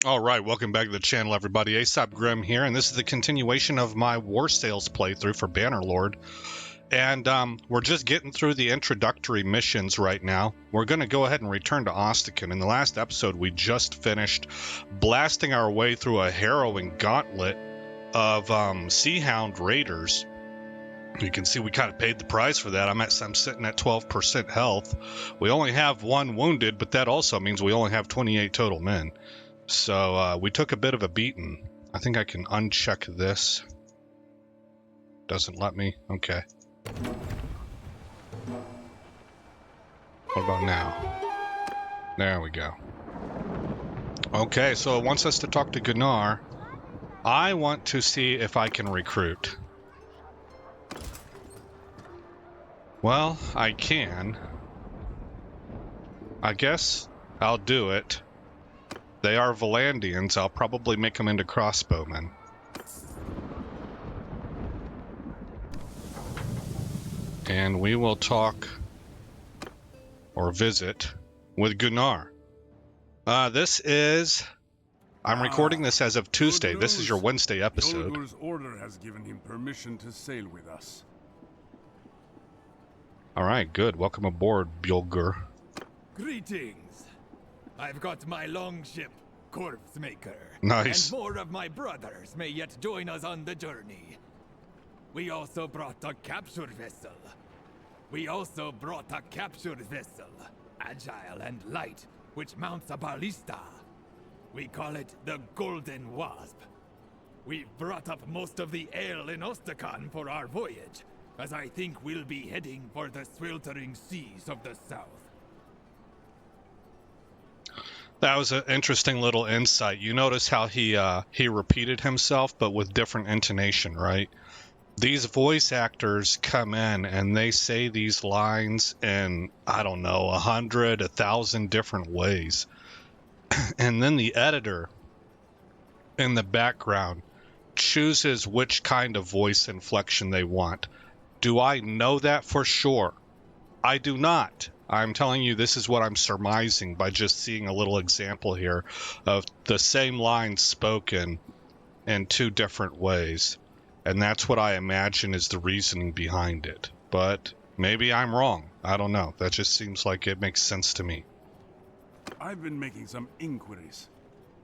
All right, welcome back to the channel, everybody. Aesop Grim here, and this is the continuation of my War Sales playthrough for Bannerlord. And we're just getting through the introductory missions right now. We're going to go ahead and return to Ostican. In the last episode, we just finished blasting our way through a harrowing gauntlet of Sea Hound raiders. You can see we kind of paid the price for that. I'm sitting at 12% health. We only have one wounded, but that also means we only have 28 total men. So we took a bit of a beating. I think I can uncheck this. Doesn't let me? Okay. What about now? There we go. Okay, so it wants us to talk to Gunnar. I want to see if I can recruit. Well, I can. I guess I'll do it. They are Valandians. I'll probably make them into crossbowmen. And we will talk or visit with Gunnar. This is... I'm recording this as of Tuesday. This is your Wednesday episode. Yolgur's order has given him permission to sail with us. All right, good. Welcome aboard, Bjolgur. Greetings. I've got my longship, Corpse Maker. Nice. And more of my brothers may yet join us on the journey. We also brought a capture vessel. Agile and light, which mounts a ballista. We call it the Golden Wasp. We've brought up most of the ale in Ostican for our voyage, as I think we'll be heading for the sweltering seas of the south. That was an interesting little insight. You notice how he repeated himself, but with different intonation, right? These voice actors come in and they say these lines in, I don't know, 100, 1,000 different ways. And then the editor in the background chooses which kind of voice inflection they want. Do I know that for sure? I do not. I'm telling you, this is what I'm surmising by just seeing a little example here of the same lines spoken in two different ways. And that's what I imagine is the reasoning behind it. But maybe I'm wrong. I don't know. That just seems like it makes sense to me. I've been making some inquiries.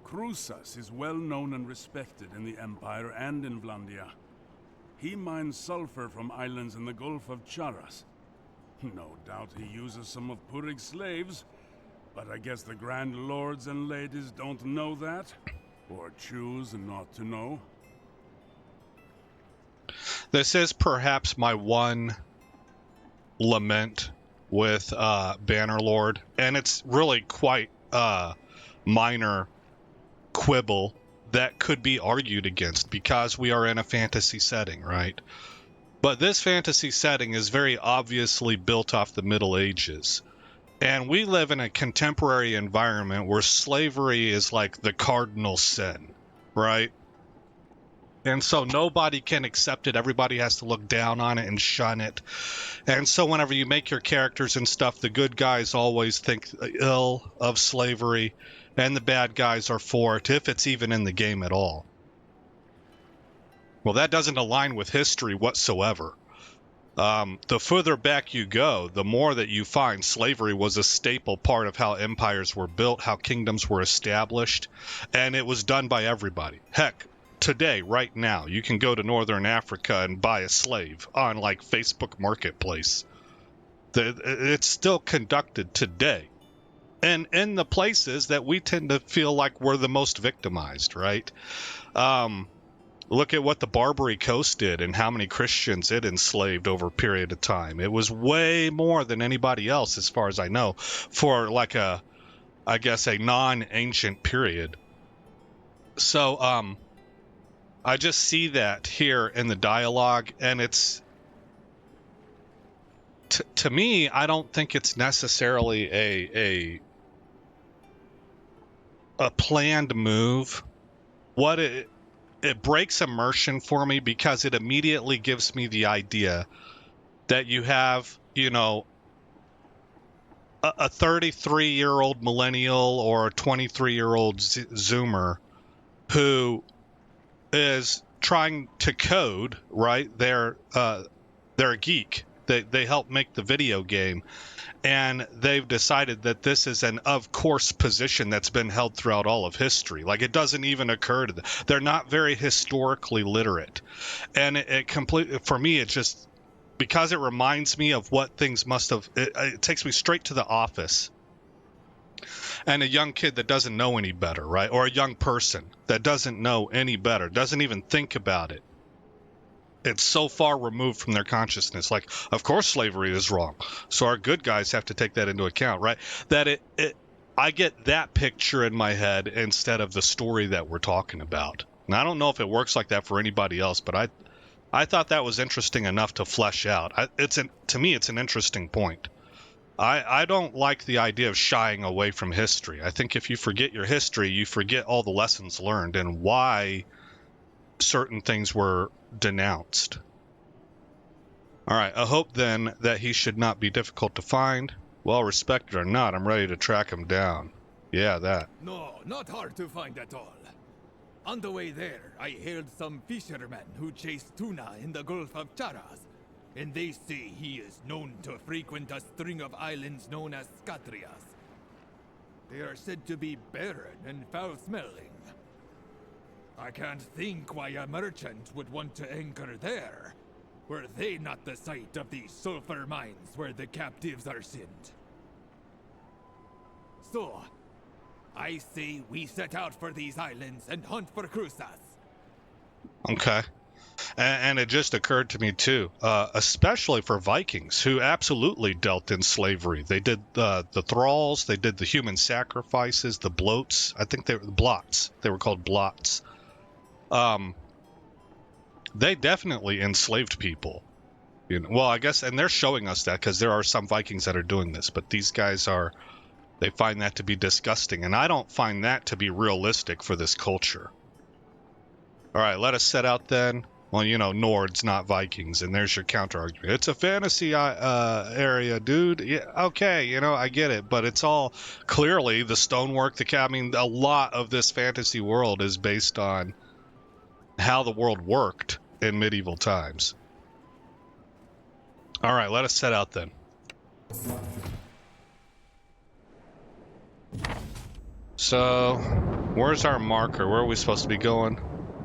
Krusas is well known and respected in the Empire and in Vlandia. He mines sulfur from islands in the Gulf of Charas. No doubt he uses some of Purig's slaves, but I guess the Grand Lords and Ladies don't know that, or choose not to know. This is perhaps my one lament with Bannerlord, and it's really quite a minor quibble that could be argued against because we are in a fantasy setting, right? But this fantasy setting is very obviously built off the Middle Ages. And we live in a contemporary environment where slavery is like the cardinal sin, right? And so nobody can accept it. Everybody has to look down on it and shun it. And so whenever you make your characters and stuff, the good guys always think ill of slavery, and the bad guys are for it, if it's even in the game at all. Well, that doesn't align with history whatsoever. The further back you go, the more that you find slavery was a staple part of how empires were built, how kingdoms were established, and it was done by everybody. Heck, today, right now, you can go to Northern Africa and buy a slave on, like, Facebook Marketplace. It's still conducted today. And in the places that we tend to feel like we're the most victimized, right? Look at what the Barbary Coast did and how many Christians it enslaved over a period of time. It was way more than anybody else, as far as I know, for like a non-ancient period. So, I just see that here in the dialogue, and it's... to me, I don't think it's necessarily a planned move. What it breaks immersion for me because it immediately gives me the idea that you have, you know, a 33-year-old millennial or a 23-year-old Zoomer who is trying to code, right? They're a geek. They help make the video game, and they've decided that this is an of course position that's been held throughout all of history. Like, it doesn't even occur to them. They're not very historically literate, and it completely, for me, it just, because it reminds me of what things must have, it takes me straight to The Office. And a young kid that doesn't know any better, right? Or a young person that doesn't know any better, doesn't even think about it. It's so far removed from their consciousness. Like, of course slavery is wrong, so our good guys have to take that into account, right? That I get that picture in my head instead of the story that we're talking about. And I don't know if it works like that for anybody else, but I thought that was interesting enough to flesh out. To me, it's an interesting point. I don't like the idea of shying away from history. I think if you forget your history, you forget all the lessons learned and why certain things were denounced. All right, I hope then that he should not be difficult to find. Well respected or not, I'm ready to track him down. Yeah, that. No, not hard to find at all. On the way there, I hailed some fishermen who chased tuna in the Gulf of Charas, and they say he is known to frequent a string of islands known as Scatrias. They are said to be barren and foul-smelling. I can't think why a merchant would want to anchor there. Were they not the site of the sulfur mines where the captives are sent? So, I say we set out for these islands and hunt for Cruzas. Okay. And it just occurred to me too, especially for Vikings who absolutely dealt in slavery. They did the thralls, they did the human sacrifices, the bloats. I think they were blots. They were called blots. They definitely enslaved people. You know, well, I guess, and they're showing us that because there are some Vikings that are doing this, but these guys they find that to be disgusting, and I don't find that to be realistic for this culture. All right, let us set out then. Well, you know, Nords, not Vikings, and there's your counter argument. It's a fantasy area, dude. Yeah, okay, you know, I get it, but it's all clearly the stonework. I mean, a lot of this fantasy world is based on how the world worked in medieval times. All right, let us set out then. So, where's our marker? Where are we supposed to be going?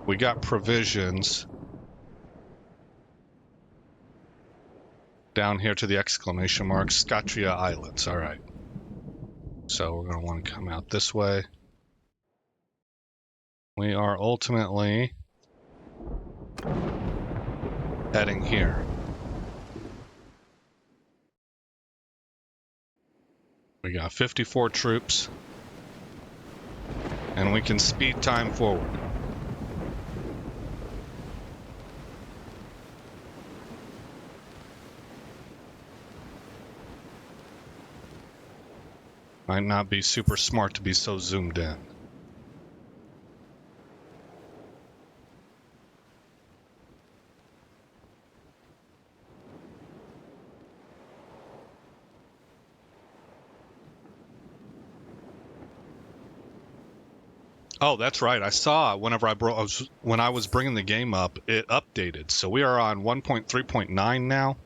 We got provisions. Down here to the exclamation mark, Scatria Islands. All right. So we're going to want to come out this way. We are ultimately heading here. We got 54 troops. And we can speed time forward. Might not be super smart to be so zoomed in. Oh, that's right. I saw whenever when I was bringing the game up, it updated. So we are on 1.3.9 now.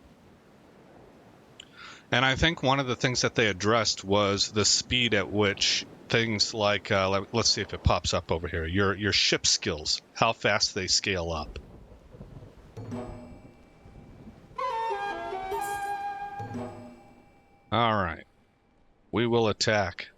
And I think one of the things that they addressed was the speed at which things like, let's see if it pops up over here, your ship skills, how fast they scale up. All right. We will attack.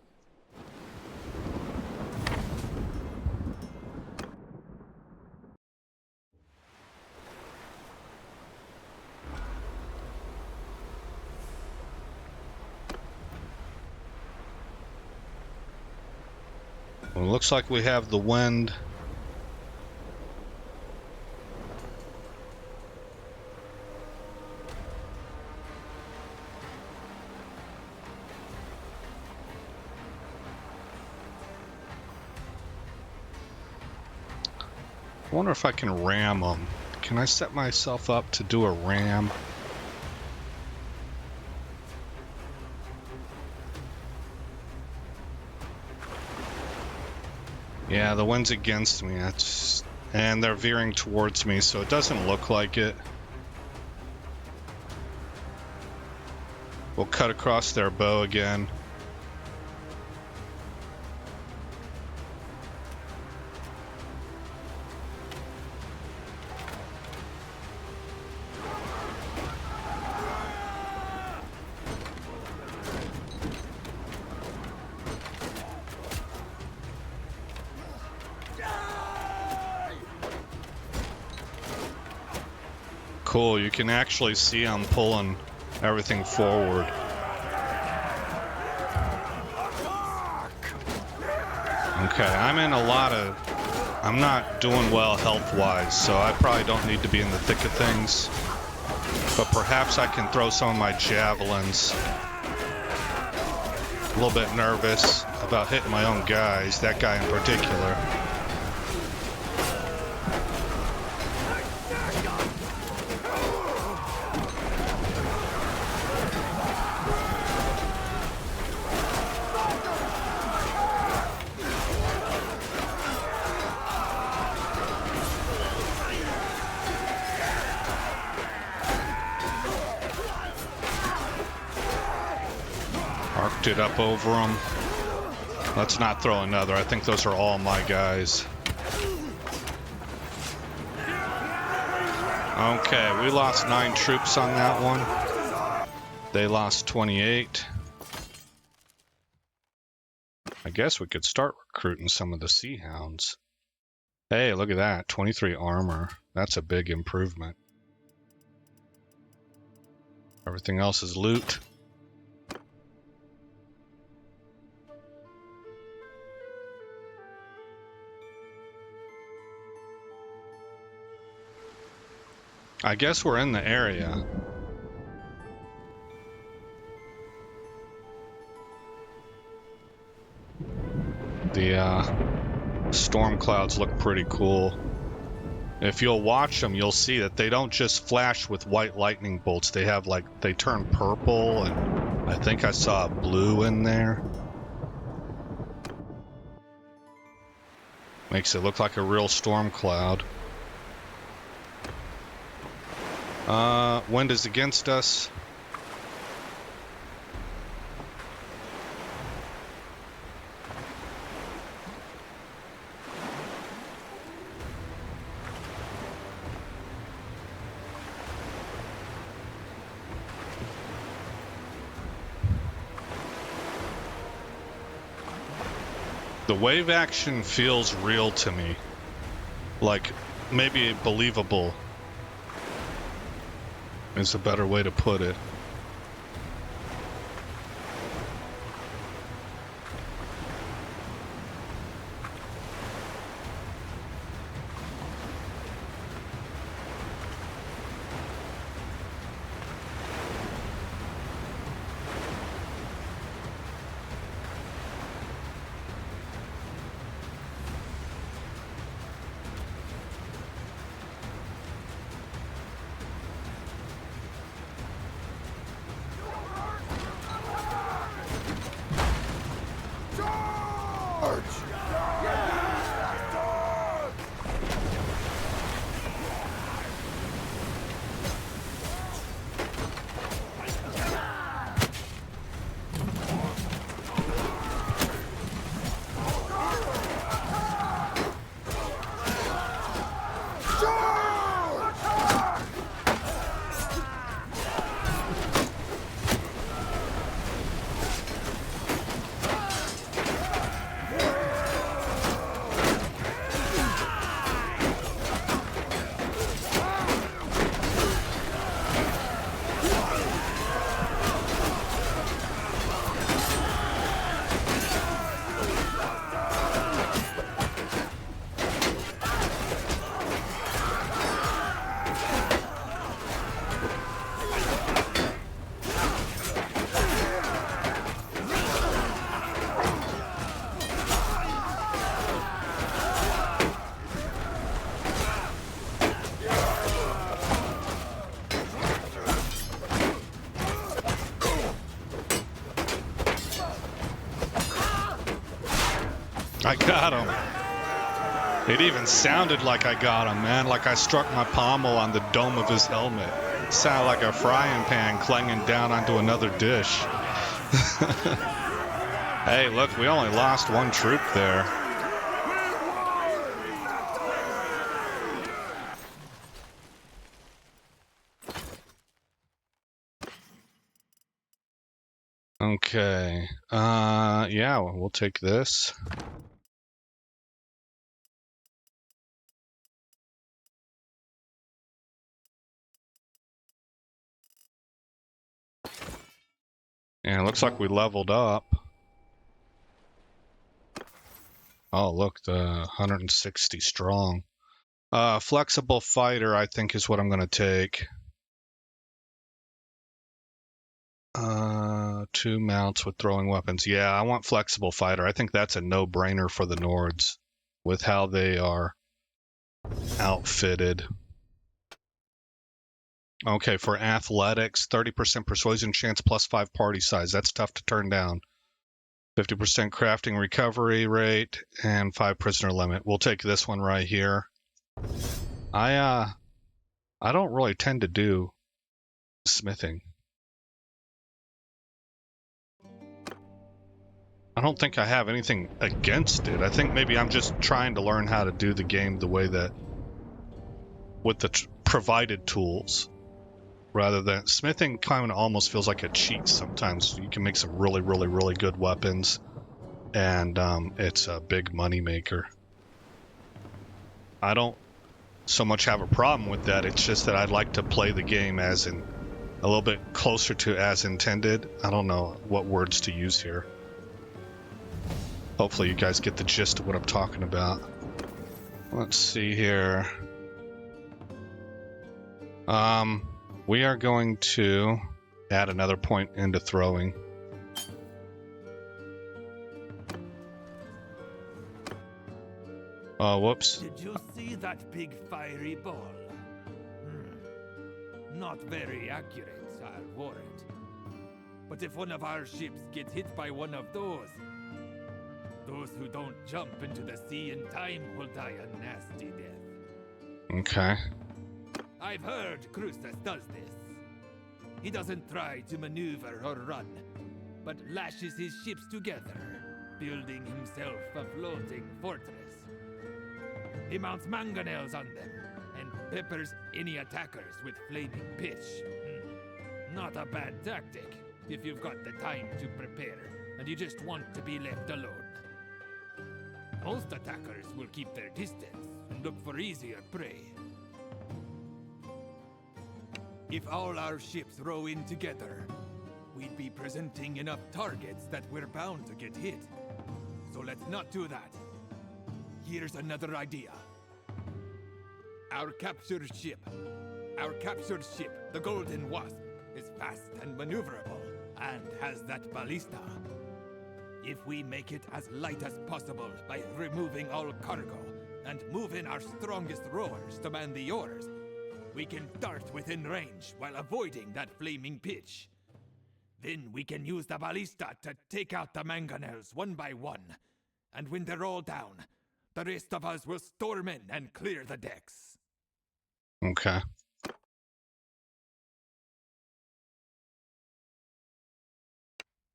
Well, it looks like we have the wind. I wonder if I can ram them. Can I set myself up to do a ram? Yeah, the wind's against me. And they're veering towards me, so it doesn't look like it. We'll cut across their bow again. Cool, you can actually see I'm pulling everything forward. Okay, I'm not doing well health-wise, so I probably don't need to be in the thick of things. But perhaps I can throw some of my javelins. A little bit nervous about hitting my own guys, that guy in particular. Arced it up over them. Let's not throw another. I think those are all my guys. Okay, we lost 9 troops on that one. They lost 28. I guess we could start recruiting some of the Sea Hounds. Hey, look at that. 23 armor. That's a big improvement. Everything else is loot. I guess we're in the area. The storm clouds look pretty cool. If you'll watch them, you'll see that they don't just flash with white lightning bolts. They have they turn purple, and I think I saw blue in there. Makes it look like a real storm cloud. Wind is against us. The wave action feels real to me. Like, maybe believable is a better way to put it. I got him. It even sounded like I got him, man, like I struck my pommel on the dome of his helmet. It sounded like a frying pan clanging down onto another dish. Hey, look, we only lost one troop there. Okay, yeah, we'll take this. And it looks like we leveled up. Oh, look, the 160 strong. Flexible fighter, I think, is what I'm going to take. 2 mounts with throwing weapons. Yeah, I want flexible fighter. I think that's a no-brainer for the Nords with how they are outfitted. Okay, for athletics, 30% persuasion chance plus 5 party size. That's tough to turn down. 50% crafting recovery rate and 5 prisoner limit. We'll take this one right here. I don't really tend to do smithing. I don't think I have anything against it. I think maybe I'm just trying to learn how to do the game the way that with the provided tools, rather than smithing kind of almost feels like a cheat sometimes. You can make some really, really, really good weapons, and it's a big money maker. I don't so much have a problem with that. It's just that I'd like to play the game as in a little bit closer to as intended. I don't know what words to use here. Hopefully you guys get the gist of what I'm talking about. Let's see here. We are going to add another point into throwing. Oh, whoops. Did you see that big fiery ball? Not very accurate, I'll warrant. But if one of our ships get hit by one of those who don't jump into the sea in time will die a nasty death. Okay. I've heard Krustas does this. He doesn't try to maneuver or run, but lashes his ships together, building himself a floating fortress. He mounts mangonels on them, and peppers any attackers with flaming pitch. Not a bad tactic, if you've got the time to prepare, and you just want to be left alone. Most attackers will keep their distance and look for easier prey. If all our ships row in together, we'd be presenting enough targets that we're bound to get hit. So let's not do that. Here's another idea. Our captured ship, the Golden Wasp, is fast and maneuverable, and has that ballista. If we make it as light as possible by removing all cargo and move in our strongest rowers to man the oars, we can dart within range while avoiding that flaming pitch. Then we can use the ballista to take out the mangonels one by one. And when they're all down, the rest of us will storm in and clear the decks. Okay.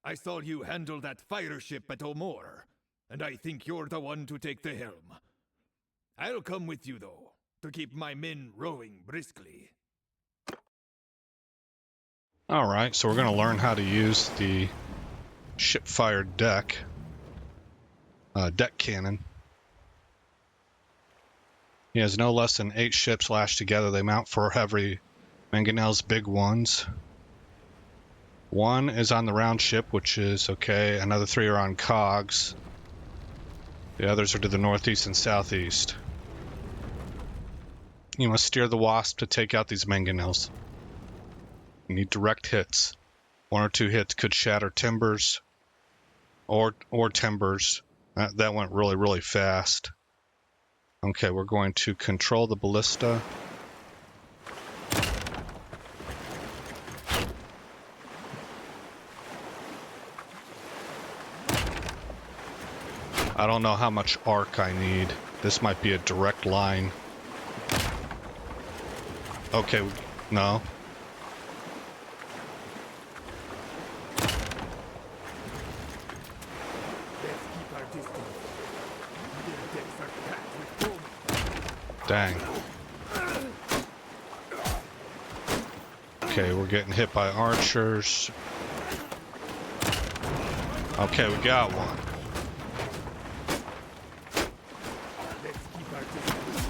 I saw you handle that fire ship at O'More, and I think you're the one to take the helm. I'll come with you, though, to keep my men rowing briskly. Alright, so we're going to learn how to use the ship-fired deck cannon. He has no less than 8 ships lashed together. They mount 4 heavy mangonels, big ones. 1 is on the round ship, which is okay. Another 3 are on cogs. The others are to the northeast and southeast. You must steer the Wasp to take out these mangonels. You need direct hits. 1 or 2 hits could shatter timbers or timbers. That went really, really fast. Okay, we're going to control the ballista. I don't know how much arc I need. This might be a direct line. Okay, no. Let's keep our distance. Their decks are packed with foam. Dang. Okay, we're getting hit by archers. Okay, we got one. Let's keep our distance.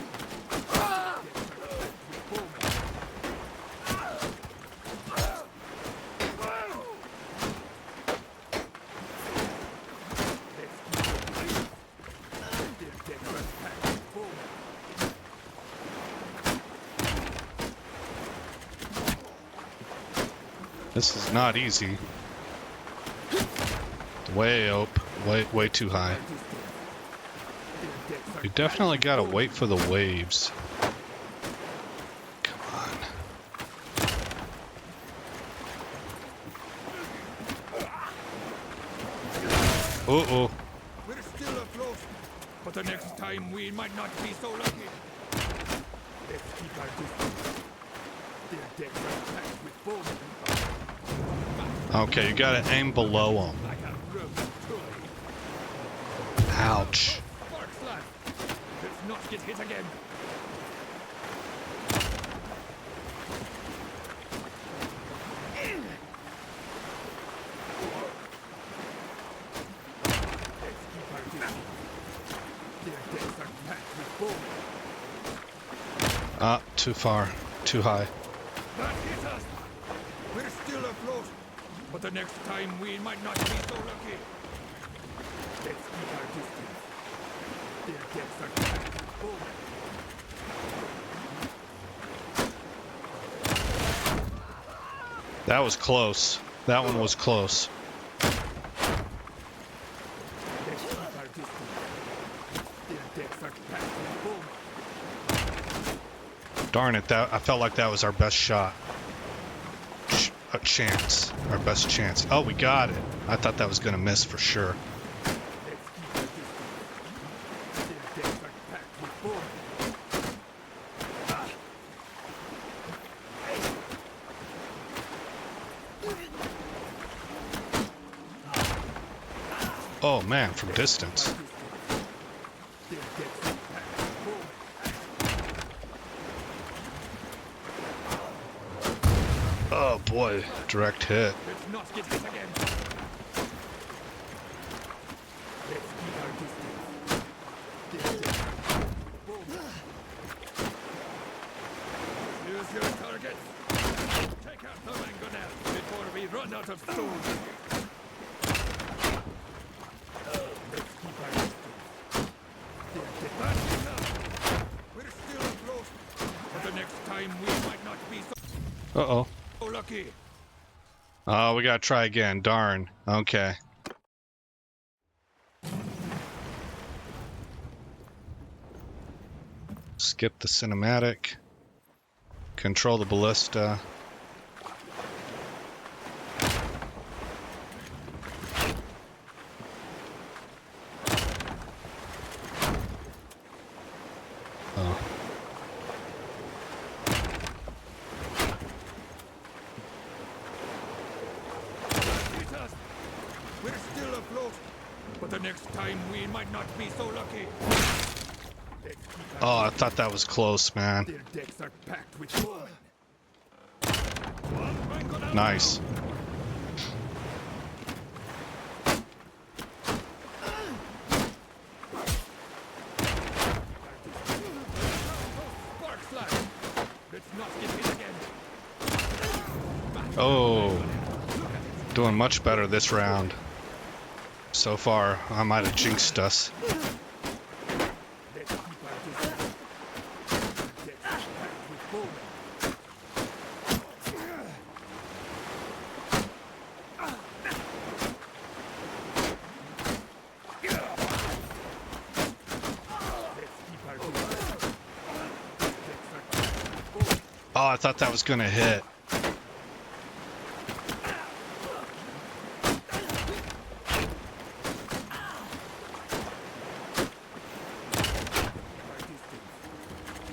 Their decks are packed with foam. This is not easy. Way up, way too high. You definitely gotta wait for the waves. Come on. Uh-oh. We're still afloat, but the next time we might not be so lucky. Let's keep our distance. Their decks are packed with foam. Okay, you gotta aim below them. Like a broken toy. Ouch. Sparks, lad. Let's not get hit again. Let's keep our distance. Their decks are packed with foam. Ah, too far. Too high. That hit us. We're still afloat, but the next time we might not be so lucky. Let's keep our distance. Their decks are packed with foam. That was close. That one was close. Let's keep our distance. Their decks are packed with foam. Darn it, I felt like that was our best shot. A chance. Our best chance. Oh, we got it. I thought that was gonna miss for sure. Let's keep our distance. Their decks are packed with foam. Oh man, from distance. Their decks are packed with foam. Oh boy, direct hit. Let's not get hit again. Let's keep our distance. Their decks are packed with foam. Use your targets. Take out the mangonels before we run out of stones. Let's keep our distance. Their decks are packed. We're still afloat, but the next time we might not be Uh-oh. so lucky. Oh, we gotta try again. Darn. Okay. Skip the cinematic. Control the ballista. Oh. Hit us. We're still afloat, but the next time we might not be so lucky. Let's keep Oh, our I thought that was close, man. Their decks are packed with foam. One mangonel Nice. sparks, lad. Let's not get hit again. Oh. Doing much better this round. So far, I might have jinxed us. Let's keep our distance. Decks are packed with foam. Let's keep our distance. Decks are packed with foam. Oh, I thought that was gonna hit.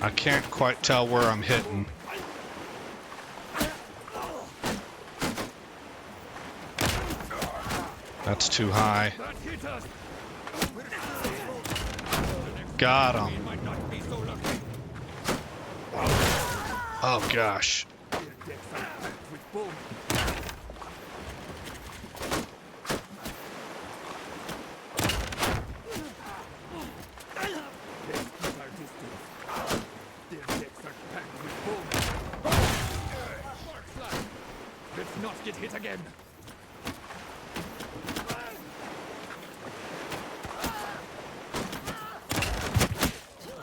I can't quite tell where I'm hitting. That's too high. Got him. Oh gosh. Let's not get hit again.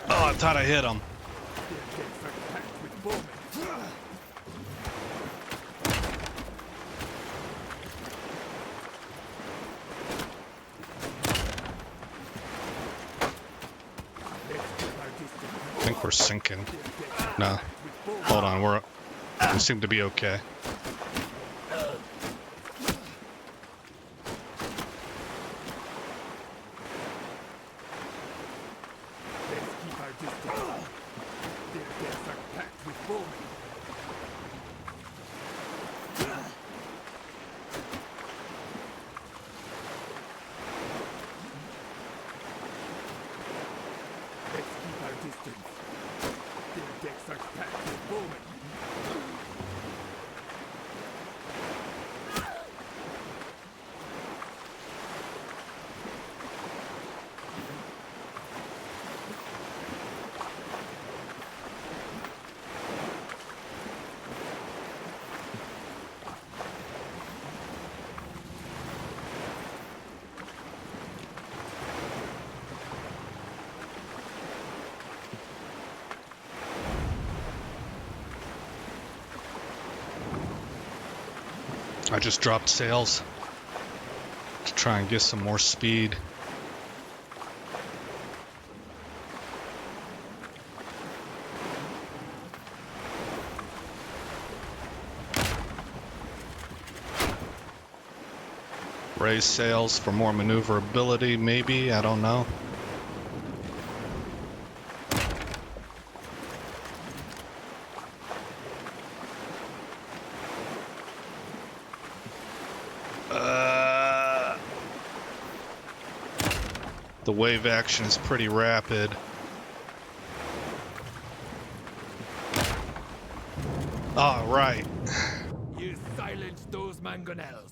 Oh, I thought I hit him. I think we're sinking. No. Hold on, we seem to be okay. I just dropped sails to try and get some more speed. Raise sails for more maneuverability, maybe, I don't know. The wave action is pretty rapid. All right. You silenced those mangonels.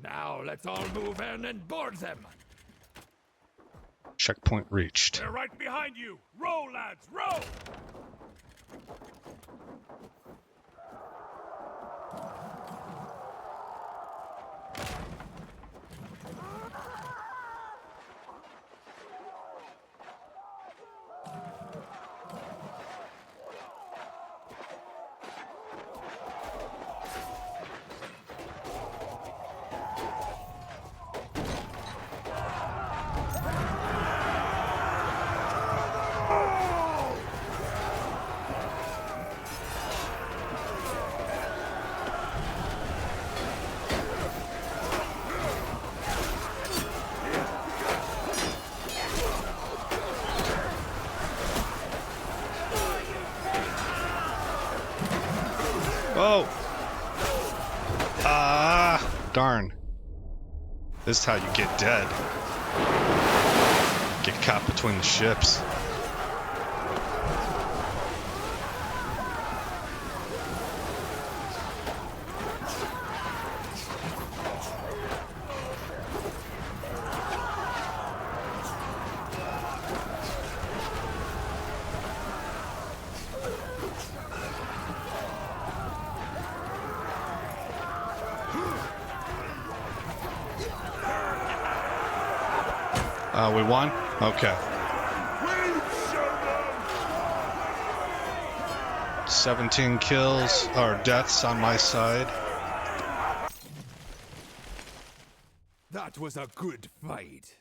Now let's all move in and board them. Checkpoint reached. They're right behind you! Row, lads, row! Oh! Ah! Darn. This is how you get dead. Get caught between the ships. We won? Okay. 17 kills, or deaths on my side. That was a good fight.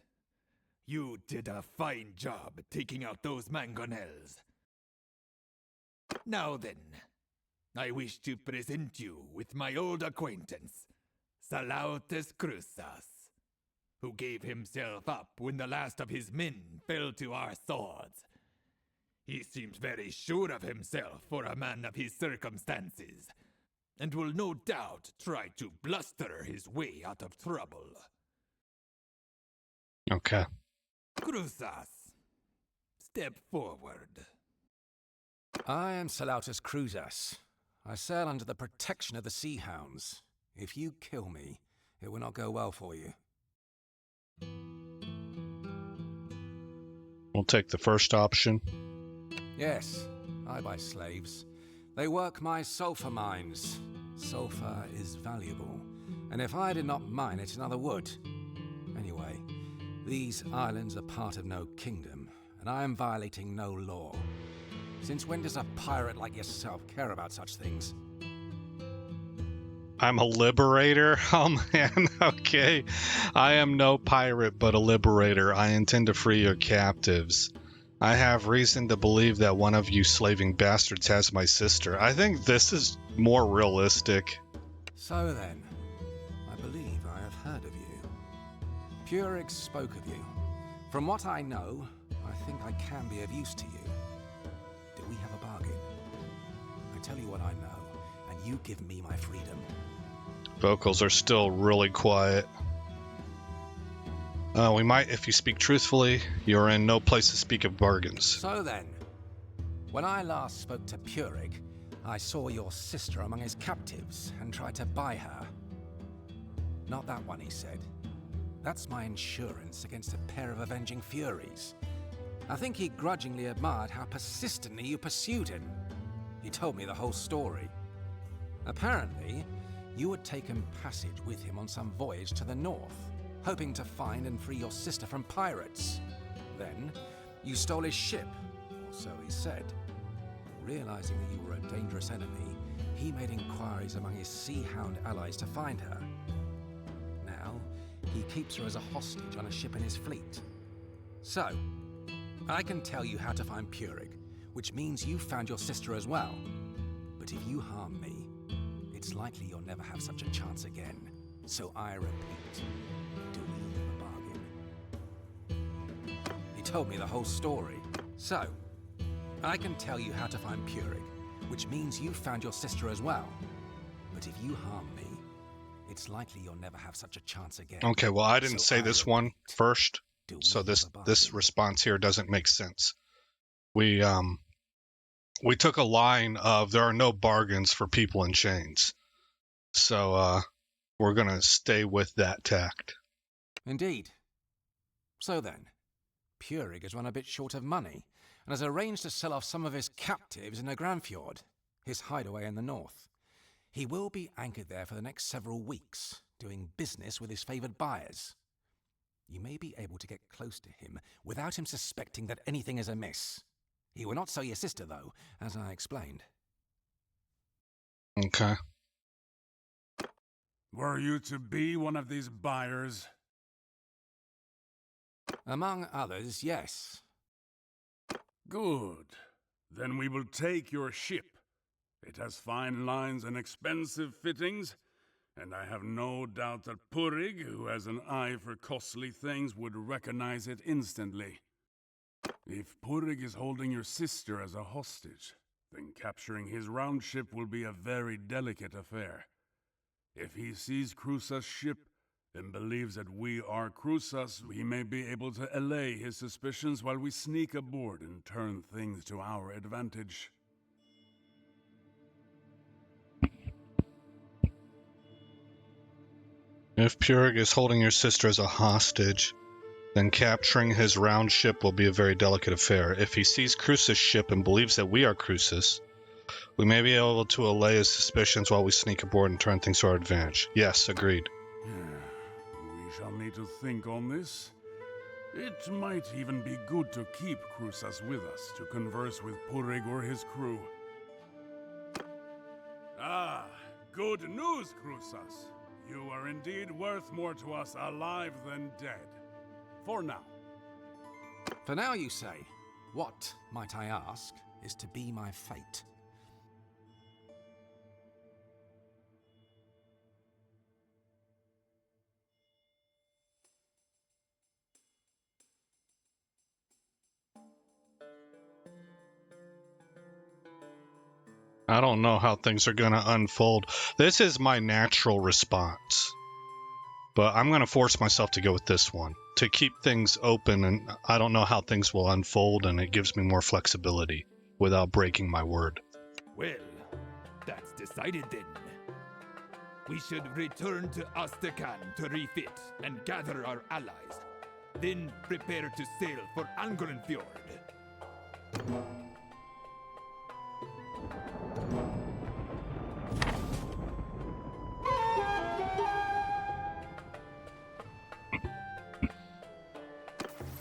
You did a fine job taking out those mangonels. Now then, I wish to present you with my old acquaintance, Salautes Crusas, who gave himself up when the last of his men fell to our swords. He seems very sure of himself for a man of his circumstances, and will no doubt try to bluster his way out of trouble. Okay. Cruzas, step forward. I am Salautus Cruzas. I sail under the protection of the Sea Hounds. If you kill me, it will not go well for you. We'll take the first option. Yes, I buy slaves. They work my sulfur mines. Sulfur is valuable, and if I did not mine it, another would. Anyway, these islands are part of no kingdom, and I am violating no law. Since when does a pirate like yourself care about such things? I'm a liberator? Oh man, okay. I am no pirate, but a liberator. I intend to free your captives. I have reason to believe that one of you slaving bastards has my sister. I think this is more realistic. So then, I believe I have heard of you. Purig spoke of you. From what I know, I think I can be of use to you. Do we have a bargain? I tell you what I know, and you give me my freedom. Vocals are still really quiet. We might, if you speak truthfully, you're in no place to speak of bargains. So then, when I last spoke to Purig, I saw your sister among his captives and tried to buy her. Not that one, he said. That's my insurance against a pair of avenging furies. I think he grudgingly admired how persistently you pursued him. He told me the whole story. Apparently, you had taken passage with him on some voyage to the north, hoping to find and free your sister from pirates. Then, you stole his ship, or so he said. Realizing that you were a dangerous enemy, he made inquiries among his Sea Hound allies to find her. Now, he keeps her as a hostage on a ship in his fleet. So, I can tell you how to find Purig, which means you found your sister as well. But if you harm me, it's likely you'll never have such a chance again. So I repeat, do we have a bargain? He told me the whole story. So, I can tell you how to find Purig, which means you found your sister as well. But if you harm me, it's likely you'll never have such a chance again. Okay, well, I didn't So say I this repeat, one first, do we so have this a bargain? response here doesn't make sense. We took a line of there are no bargains for people in chains. So we're going to stay with that tact. Indeed. So then, Purig has run a bit short of money and has arranged to sell off some of his captives in the Granfjord, his hideaway in the north. He will be anchored there for the next several weeks, doing business with his favored buyers. You may be able to get close to him without him suspecting that anything is amiss. He will not sell your sister, though, as I explained. Okay. Were you to be one of these buyers? Among others, yes. Good. Then we will take your ship. It has fine lines and expensive fittings, and I have no doubt that Purig, who has an eye for costly things, would recognize it instantly. If Purig is holding your sister as a hostage, then capturing his round ship will be a very delicate affair. If he sees Cruzas' ship and believes that we are Cruzas, he may be able to allay his suspicions while we sneak aboard and turn things to our advantage. If Purig is holding your sister as a hostage, then capturing his round ship will be a very delicate affair. If he sees Cruzas' ship and believes that we are Cruzas, we may be able to allay his suspicions while we sneak aboard and turn things to our advantage. Yes, agreed. We shall need to think on this. It might even be good to keep Cruzas with us to converse with Purig or his crew. Ah, good news, Cruzas. You are indeed worth more to us alive than dead. For now. For now, you say. What, might I ask, is to be my fate? I don't know how things are going to unfold. This is my natural response. But I'm going to force myself to go with this one. To keep things open, and I don't know how things will unfold, and it gives me more flexibility without breaking my word. Well, that's decided then. We should return to Ostrakan to refit and gather our allies. Then prepare to sail for Angrenfjord.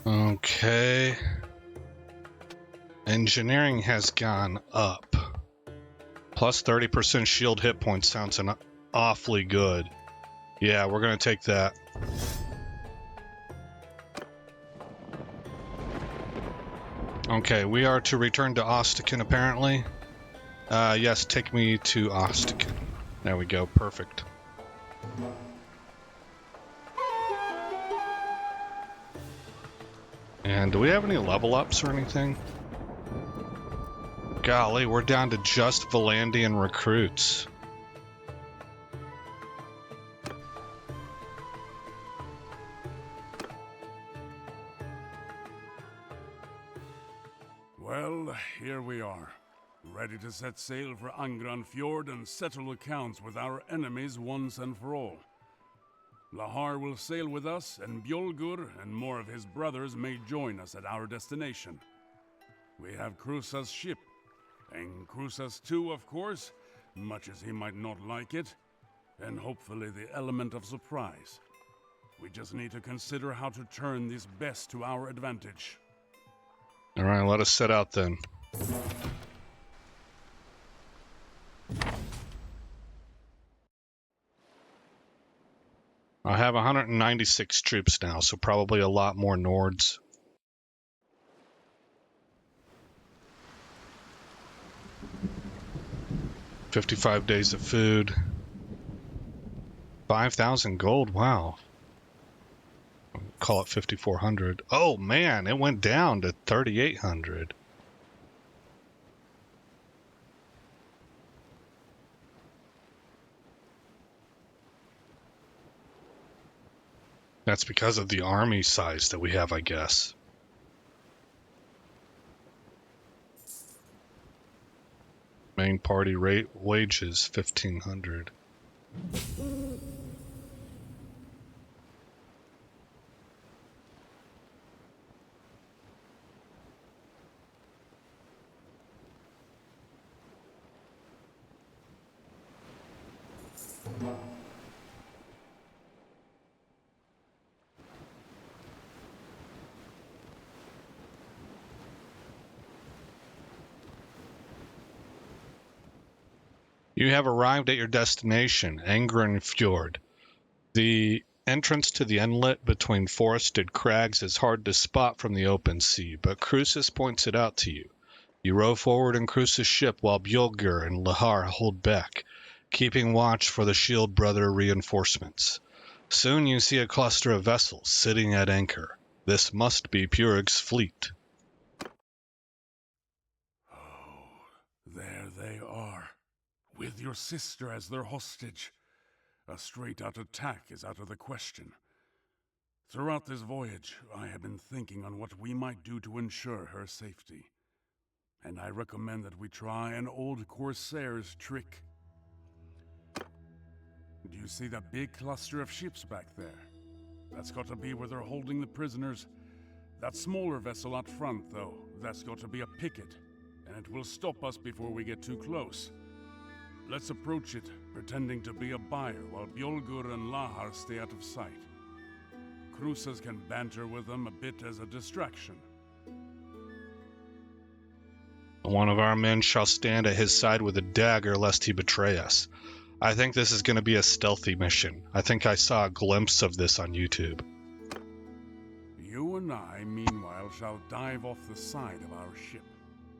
Okay. Engineering has gone up. Plus 30% shield hit points sounds awfully good. Yeah, we're going to take that. Okay, we are to return to Ostrakan apparently. Yes, take me to Ostrakan. There we go, perfect. And do we have any level ups or anything? Golly, we're down to just Valandian recruits. Well, here we are, ready to set sail for Angrenfjord and settle accounts with our enemies once and for all. Lahar will sail with us, and Bjolgur and more of his brothers may join us at our destination. We have Krusa's ship, and Krusa's too, of course, much as he might not like it, and hopefully the element of surprise. We just need to consider how to turn this best to our advantage. All right, let us set out then. I have 196 troops now, so probably a lot more Nords. $55 days of food. 5,000 gold, wow. Call it 5,400. Oh man, it went down to 3,800. That's because of the army size that we have, I guess. Main party rate wages 1,500. You have arrived at your destination, Angrenfjord. The entrance to the inlet between forested crags is hard to spot from the open sea, but Crucis points it out to you. You row forward in Crucis' ship while Bjolgur and Lahar hold back, keeping watch for the Shield Brother reinforcements. Soon you see a cluster of vessels sitting at anchor. This must be Purig's fleet. Oh, there they are, with your sister as their hostage. A straight-out attack is out of the question. Throughout this voyage, I have been thinking on what we might do to ensure her safety. And I recommend that we try an old Corsair's trick. Do you see that big cluster of ships back there? That's got to be where they're holding the prisoners. That smaller vessel out front, though, that's got to be a picket, and it will stop us before we get too close. Let's approach it, pretending to be a buyer, while Bjolgur and Lahar stay out of sight. Krusas can banter with them a bit as a distraction. One of our men shall stand at his side with a dagger lest he betray us. I think this is going to be a stealthy mission. I think I saw a glimpse of this on YouTube. You and I, meanwhile, shall dive off the side of our ship,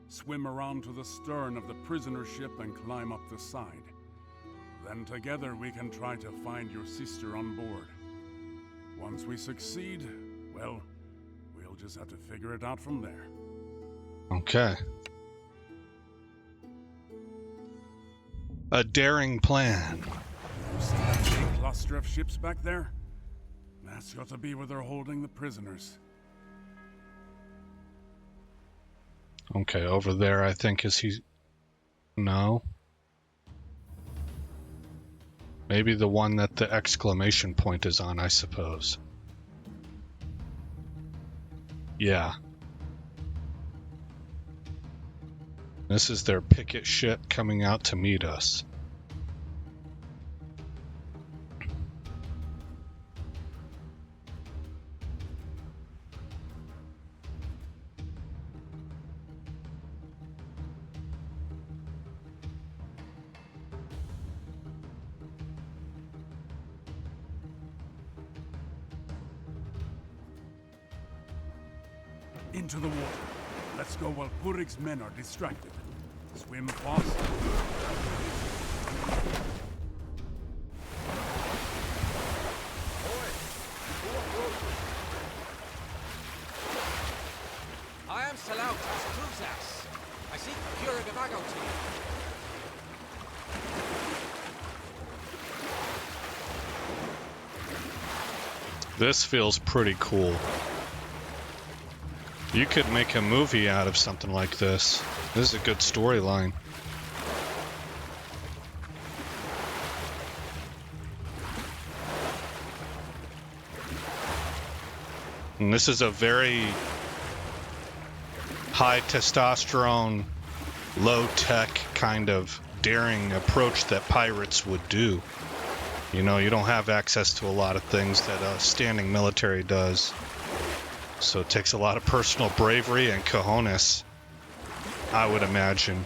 swim around to the stern of the prisoner ship and climb up the side. Then together we can try to find your sister on board. Once we succeed, well, we'll just have to figure it out from there. Okay. A daring plan. You see that big cluster of ships back there? That's got to be where they're holding the prisoners. Okay, over there, I think, is he... No. Maybe the one that the exclamation point is on, I suppose. Yeah. This is their picket ship coming out to meet us. Into the water. Let's go while Purik's men are distracted. Swim fast. I am Seleucus Cruzas. I seek Purig of Agouti. This feels pretty cool. You could make a movie out of something like this. This is a good storyline. And this is a very high testosterone, low tech kind of daring approach that pirates would do. You know, you don't have access to a lot of things that a standing military does. So it takes a lot of personal bravery and cojones, I would imagine.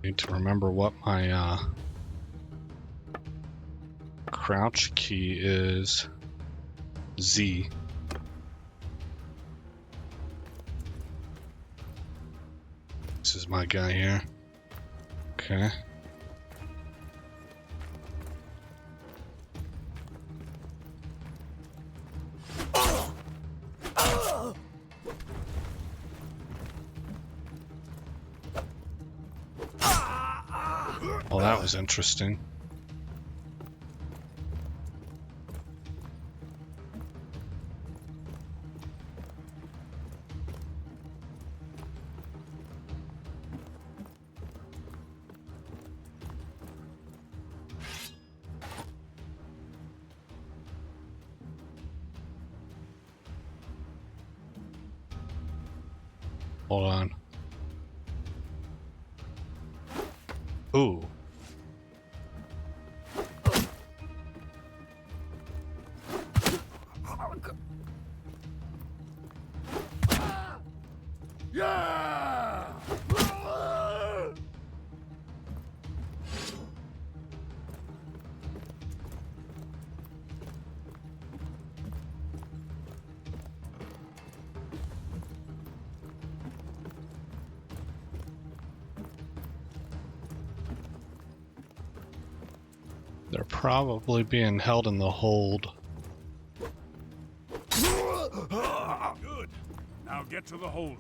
Need to remember what my crouch key is. Z. This is my guy here. Okay. Well, that was interesting. Hold on. Ooh. Yeah! They're probably being held in the hold. Good. Now get to the hold.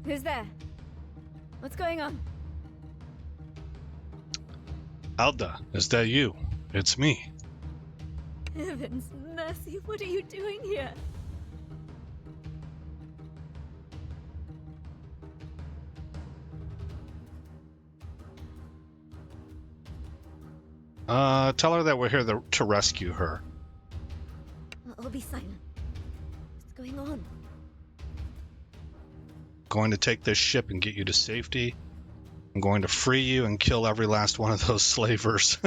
Who's there? What's going on? Alda, is that you? It's me. Heavens mercy, what are you doing here? Tell her that we're here to rescue her. I'll be silent. What's going on? Going to take this ship and get you to safety. I'm going to free you and kill every last one of those slavers.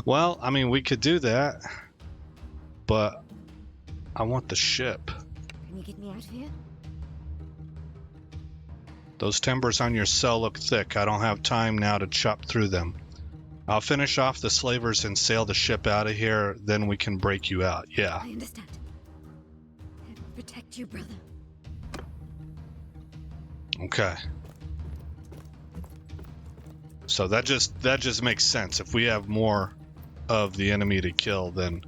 Well, I mean, we could do that, but I want the ship. Can you get me out of here? Those timbers on your cell look thick. I don't have time now to chop through them. I'll finish off the slavers and sail the ship out of here, then we can break you out. Yeah. I understand. I will protect you, brother. Okay. So that just makes sense. If we have more of the enemy to kill, then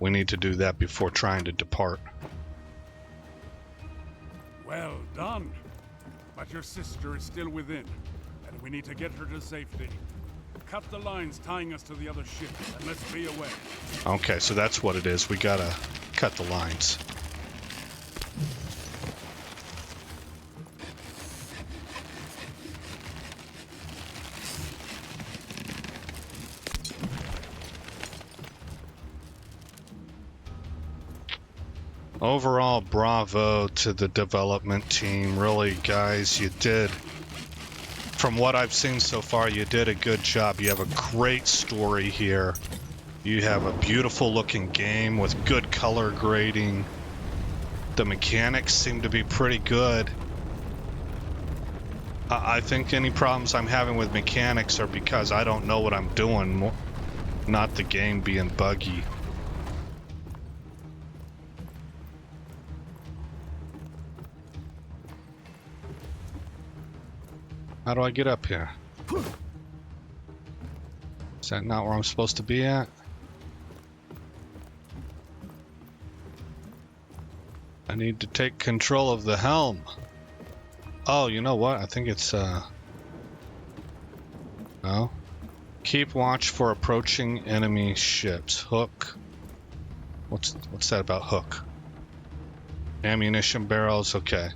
we need to do that before trying to depart. Well done. But your sister is still within, and we need to get her to safety. Cut the lines tying us to the other ship, and let's be away. Okay, so that's what it is. We gotta cut the lines. Overall, bravo to the development team. Really, guys, you did, from what I've seen so far, you did a good job. You have a great story here. You have a beautiful looking game with good color grading. The mechanics seem to be pretty good. I think any problems I'm having with mechanics are because I don't know what I'm doing, not the game being buggy. How do I get up here? Is that not where I'm supposed to be at? I need to take control of the helm. Oh, you know what? I think it's, no. Keep watch for approaching enemy ships. Hook. What's that about hook? Ammunition barrels, okay.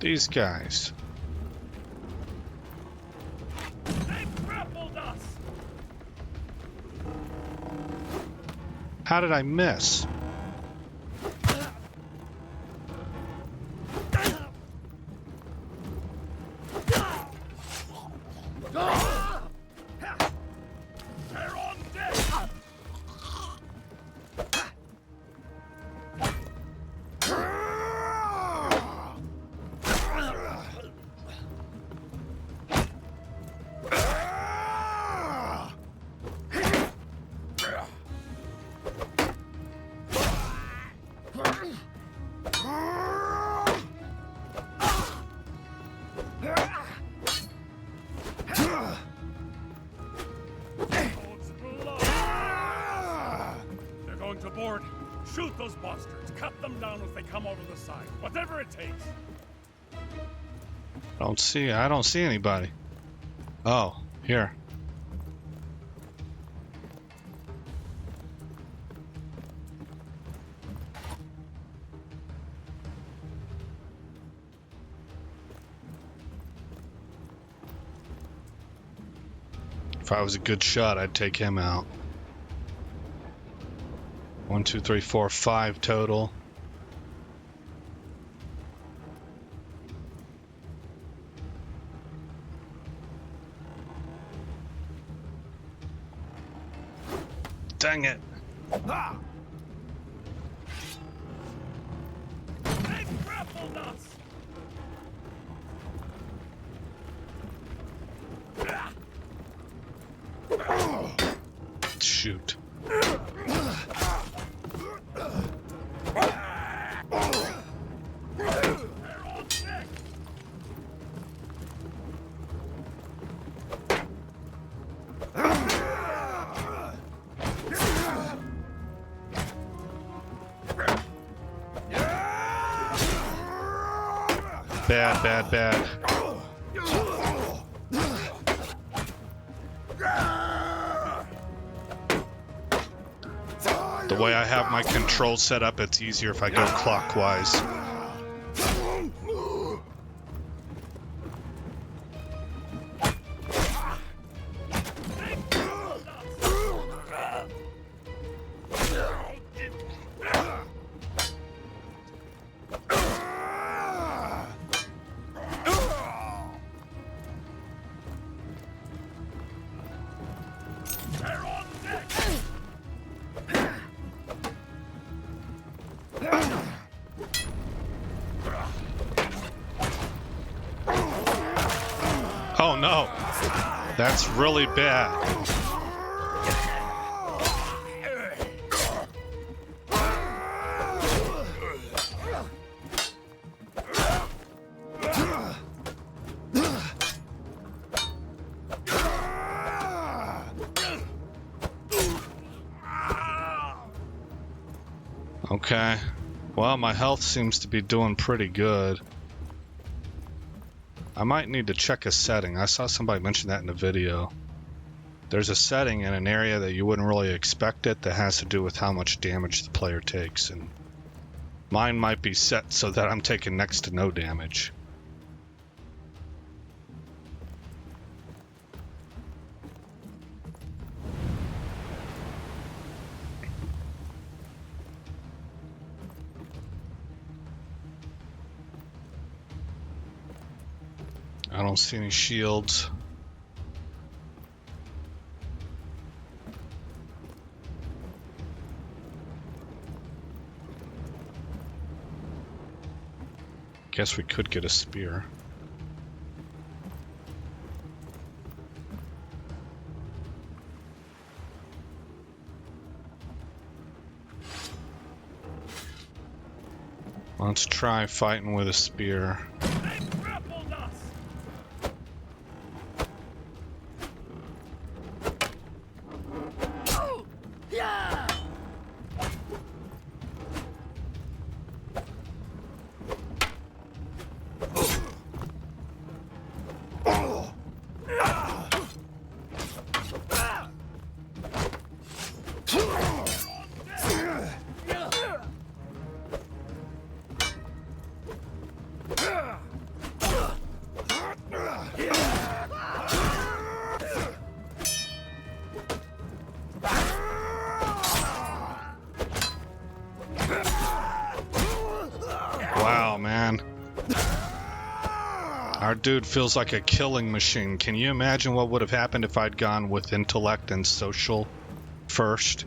These guys. They've grappled us! How did I miss? They're on deck! They're going to board. Shoot those bastards. Cut them down as they come over the side. Whatever it takes. I don't see anybody. Oh, here. If I was a good shot, I'd take him out. 1, 2, 3, 4, 5 total. Dang it. They've grappled us! Shoot. Bad, bad, bad. The way I have my control set up, it's easier if I go clockwise. no. That's really bad. Okay. Well, my health seems to be doing pretty good. I might need to check a setting. I saw somebody mention that in the video. There's a setting in an area that you wouldn't really expect it that has to do with how much damage the player takes, and mine might be set so that I'm taking next to no damage. I don't see any shields. Guess we could get a spear. Let's try fighting with a spear. Wow, man. Our dude feels like a killing machine. Can you imagine what would have happened if I'd gone with intellect and social first?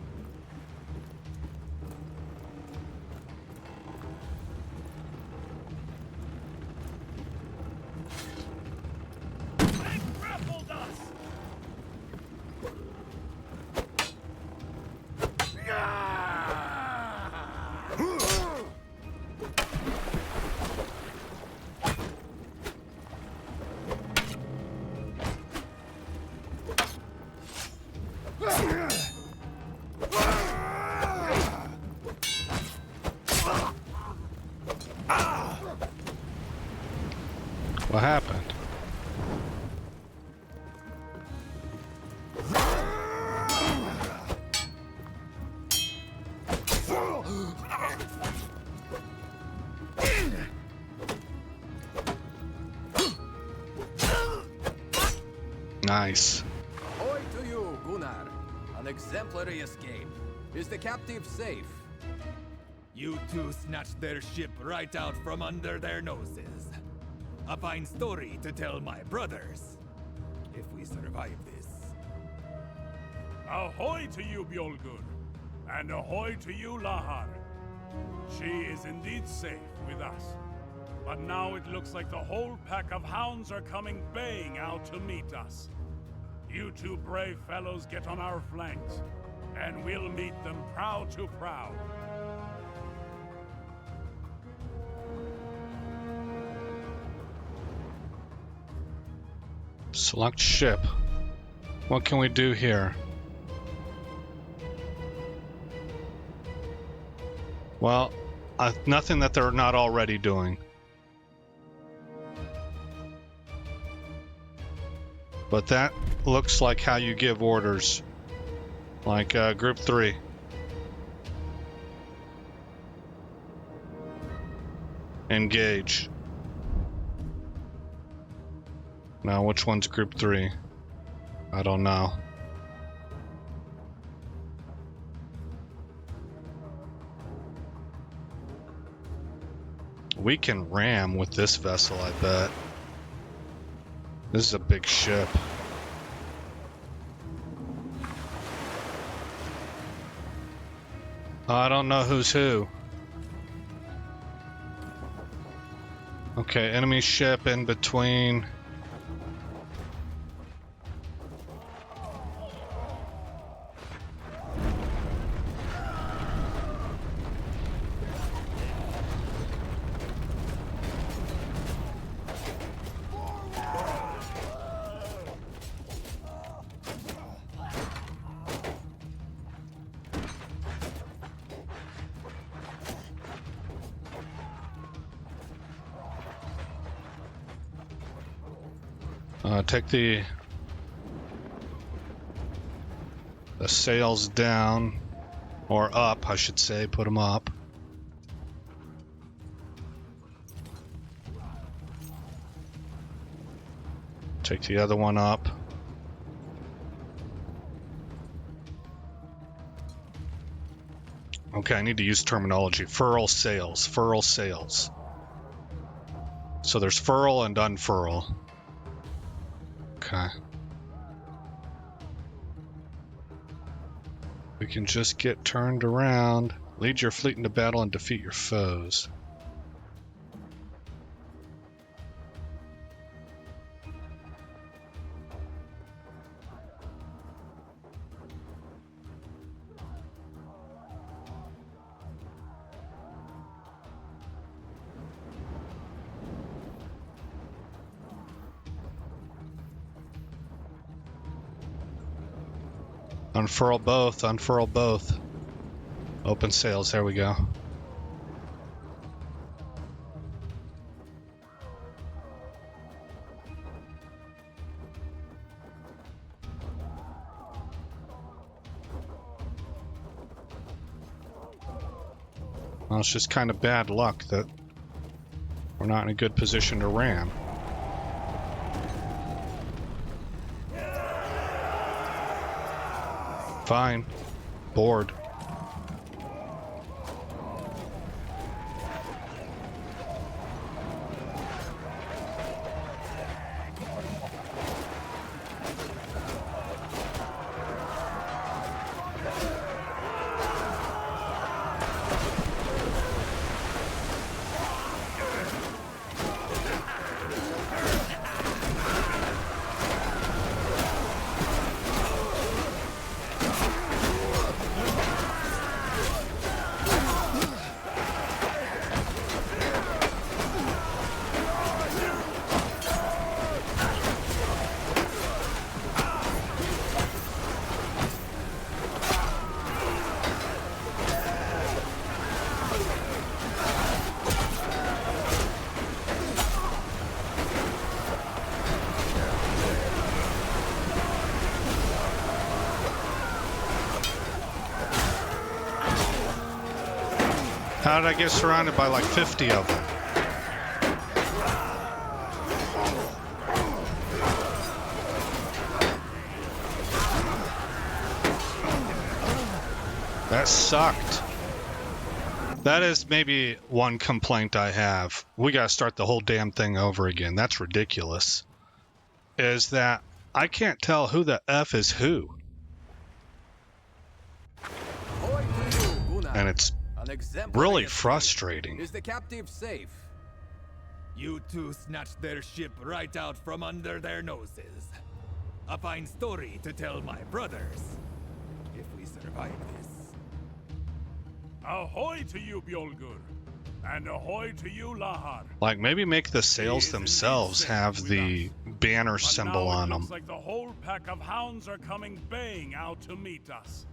What happened? Nice. Ahoy to you, Gunnar. An exemplary escape. Is the captive safe? You two snatched their ship right out from under their noses. A fine story to tell my brothers. If we survive this. Ahoy to you, Bjolgur. And ahoy to you, Lahar. She is indeed safe with us. But now it looks like the whole pack of hounds are coming baying out to meet us. You two brave fellows get on our flanks, and we'll meet them prow to prow. Select ship. What can we do here? Well, nothing that they're not already doing. But that looks like how you give orders. Like group 3. Engage. Now, which one's group 3? I don't know. We can ram with this vessel, I bet. This is a big ship. I don't know who's who. Okay, enemy ship in between. Take the sails down, or up, I should say. Put them up. Take the other one up. Okay, I need to use terminology. Furl sails. Furl sails. So there's furl and unfurl. Okay. We can just get turned around. Lead your fleet into battle and defeat your foes. Unfurl both, unfurl both. Open sails, there we go. Well, it's just kind of bad luck that we're not in a good position to ram. Fine. Bored. How did I get surrounded by like 50 of them? That sucked. That is maybe one complaint I have. We gotta start the whole damn thing over again. That's ridiculous. Is that I can't tell who the F is who. And it's really frustrating. Is the captive safe? You two snatched their ship right out from under their noses. A fine story to tell my brothers. If we survive this. Ahoy to you, Bjolgur! And ahoy to you, Lahar! Like, maybe make the sails themselves have the banner symbol on them. Looks like the whole pack of hounds are coming baying out to meet us.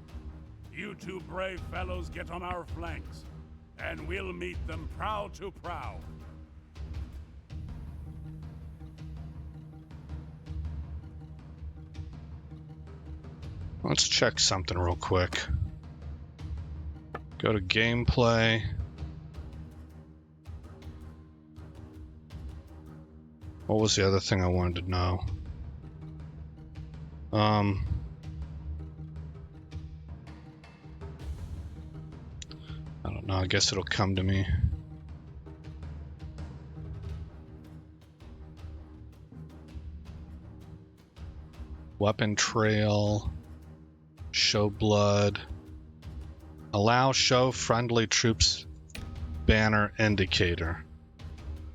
You two brave fellows get on our flanks, and we'll meet them prow to prow. Let's check something real quick. Go to gameplay. What was the other thing I wanted to know? I don't know. I guess it'll come to me. Weapon trail. Show blood. Allow show friendly troops banner indicator.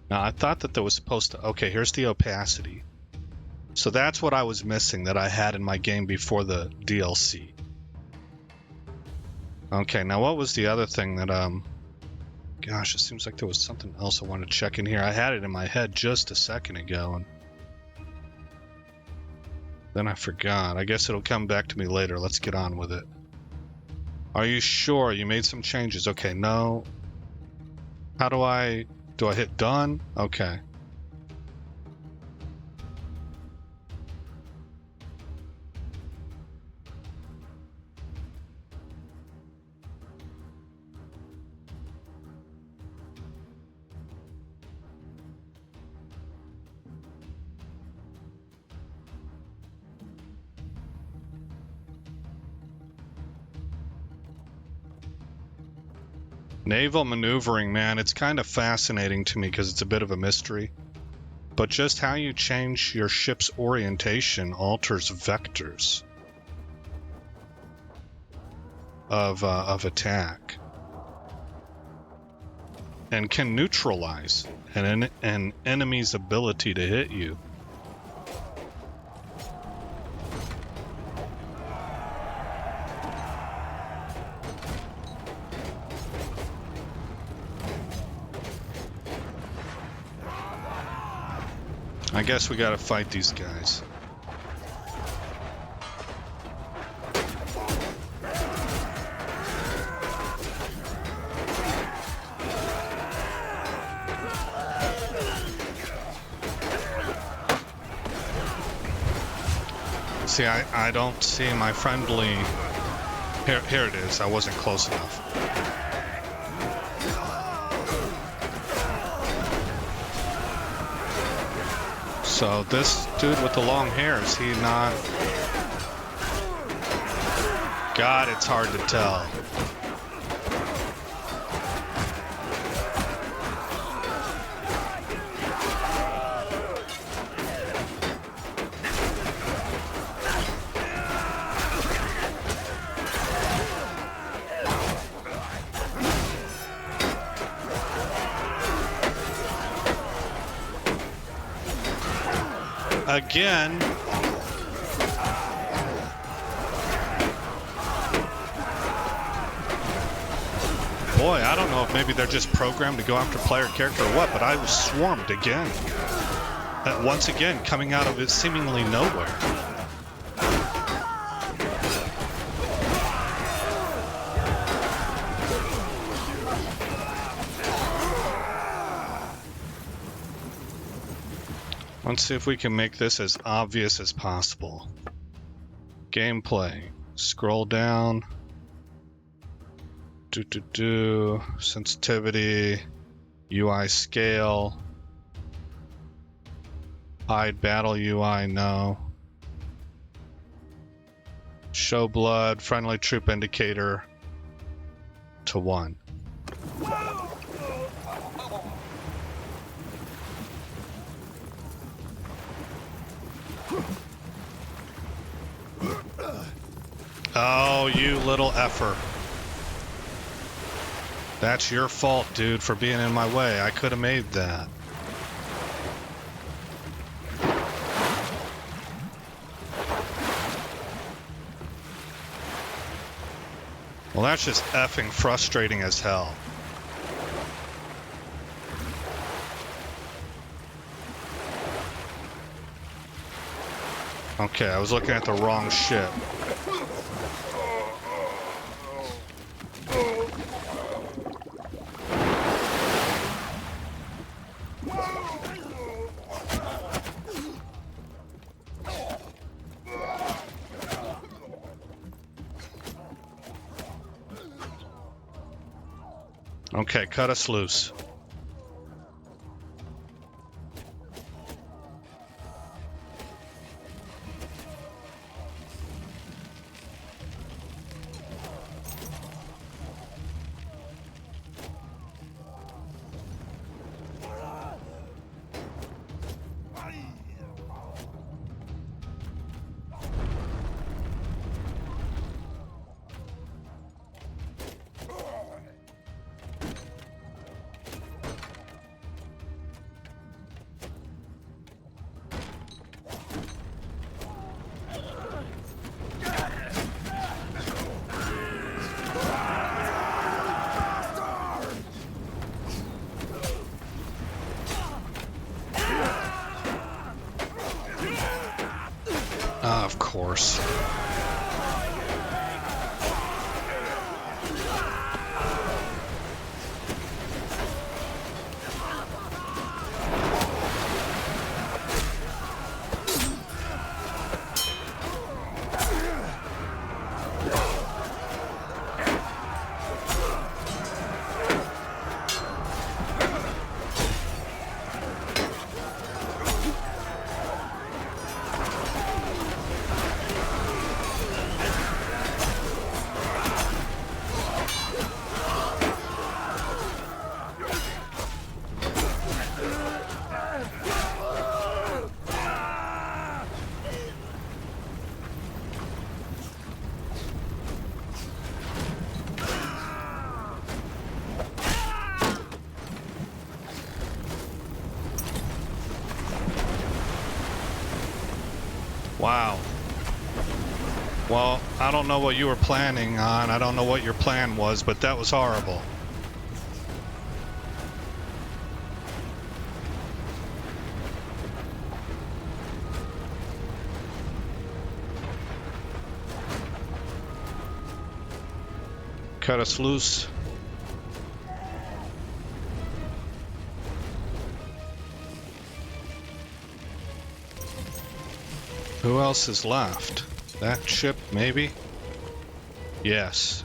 Now I thought that there was supposed to... Okay, here's the opacity. So that's what I was missing that I had in my game before the DLC. Okay, now what was the other thing that... Gosh, it seems like there was something else I wanted to check in here. I had it in my head just a second ago, and then I forgot. I guess it'll come back to me later. Let's get on with it. Are you sure you made some changes? Okay, no. How do I hit done? Okay. Naval maneuvering, man, it's kind of fascinating to me because it's a bit of a mystery. But just how you change your ship's orientation alters vectors of attack. And can neutralize an enemy's ability to hit you. I guess we gotta fight these guys. See, I don't see my friendly... Here it is. I wasn't close enough. So this dude with the long hair, is he not... God, it's hard to tell. Again. Boy, I don't know if maybe they're just programmed to go after player character or what, but I was swarmed again. Once again, coming out of it seemingly nowhere. Let's see if we can make this as obvious as possible. Gameplay. Scroll down. Sensitivity. UI scale. Hide battle UI, no. Show blood. Friendly troop indicator to 1. Oh, you little effer. That's your fault, dude, for being in my way. I could have made that. Well, that's just effing frustrating as hell. Okay, I was looking at the wrong ship. Okay, cut us loose. Of course. Wow. Well, I don't know what you were planning on. I don't know what your plan was, but that was horrible. Cut us loose. Who else is left? That ship, maybe? Yes.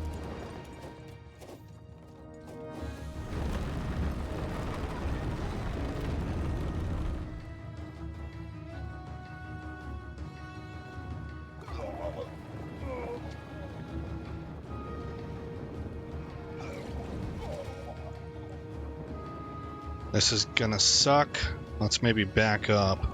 This is gonna suck. Let's maybe back up.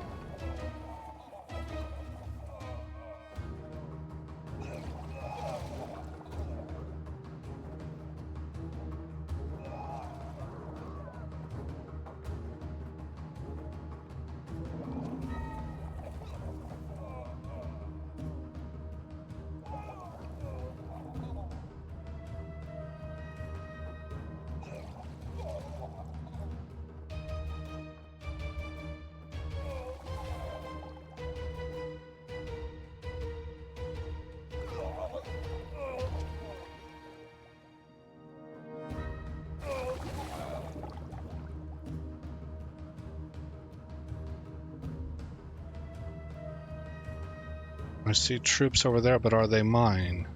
I see troops over there, but are they mine?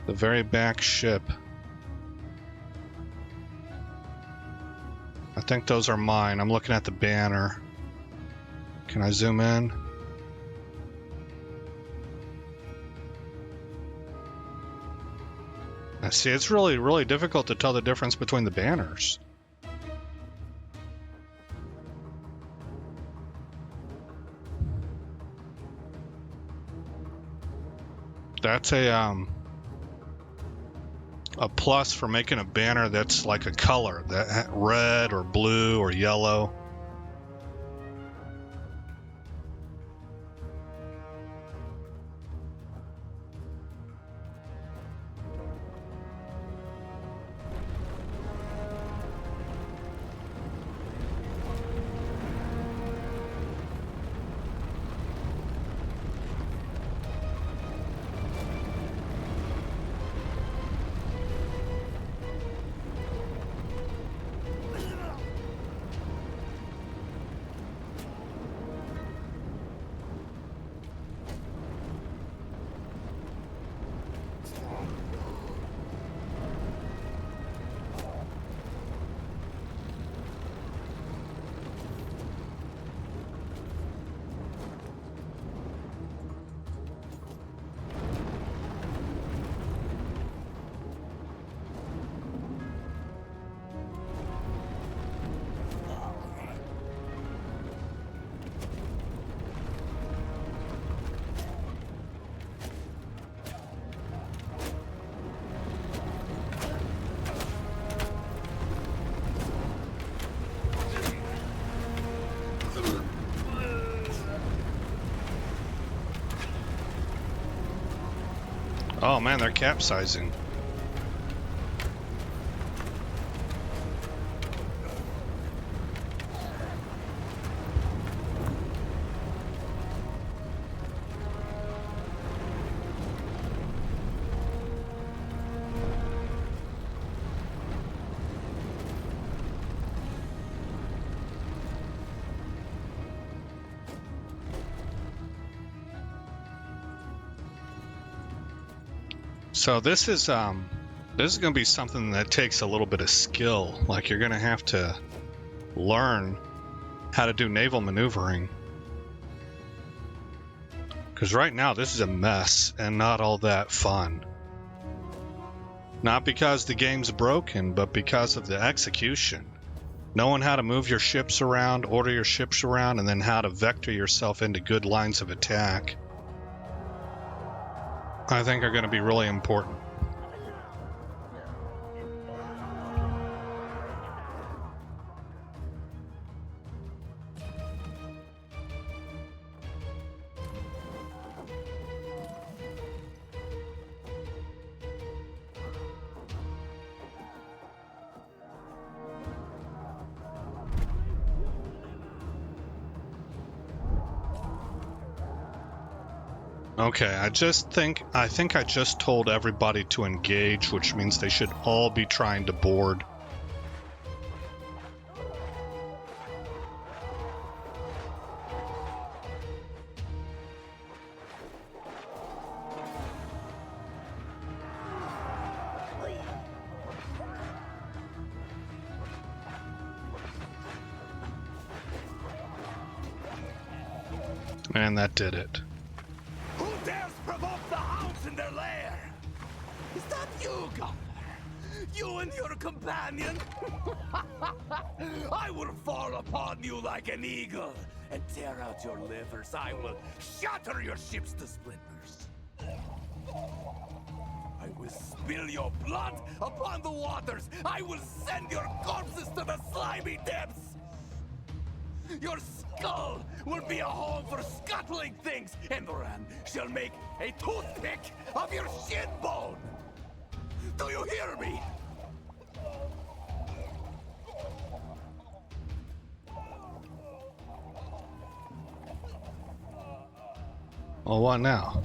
The very back ship. I think those are mine. I'm looking at the banner. Can I zoom in? I see, it's really difficult to tell the difference between the banners. That's a plus for making a banner that's like a color, that red or blue or yellow. Oh man, they're capsizing. So this is going to be something that takes a little bit of skill. Like you're going to have to learn how to do naval maneuvering. Because right now this is a mess and not all that fun. Not because the game's broken, but because of the execution. Knowing how to move your ships around, order your ships around, and then how to vector yourself into good lines of attack, I think are going to be really important. Okay, I think I just told everybody to engage, which means they should all be trying to board. And that did it. Who dares provoke the hounds in their lair? Is that you, Governor? You and your companion? I will fall upon you like an eagle and tear out your livers. I will shatter your ships to splinters. I will spill your blood upon the waters. I will send your corpses to the slimy depths. Your skull will be a home for scuttling things, and Ran shall make a toothpick of your shin bone. Do you hear me? Well, what now?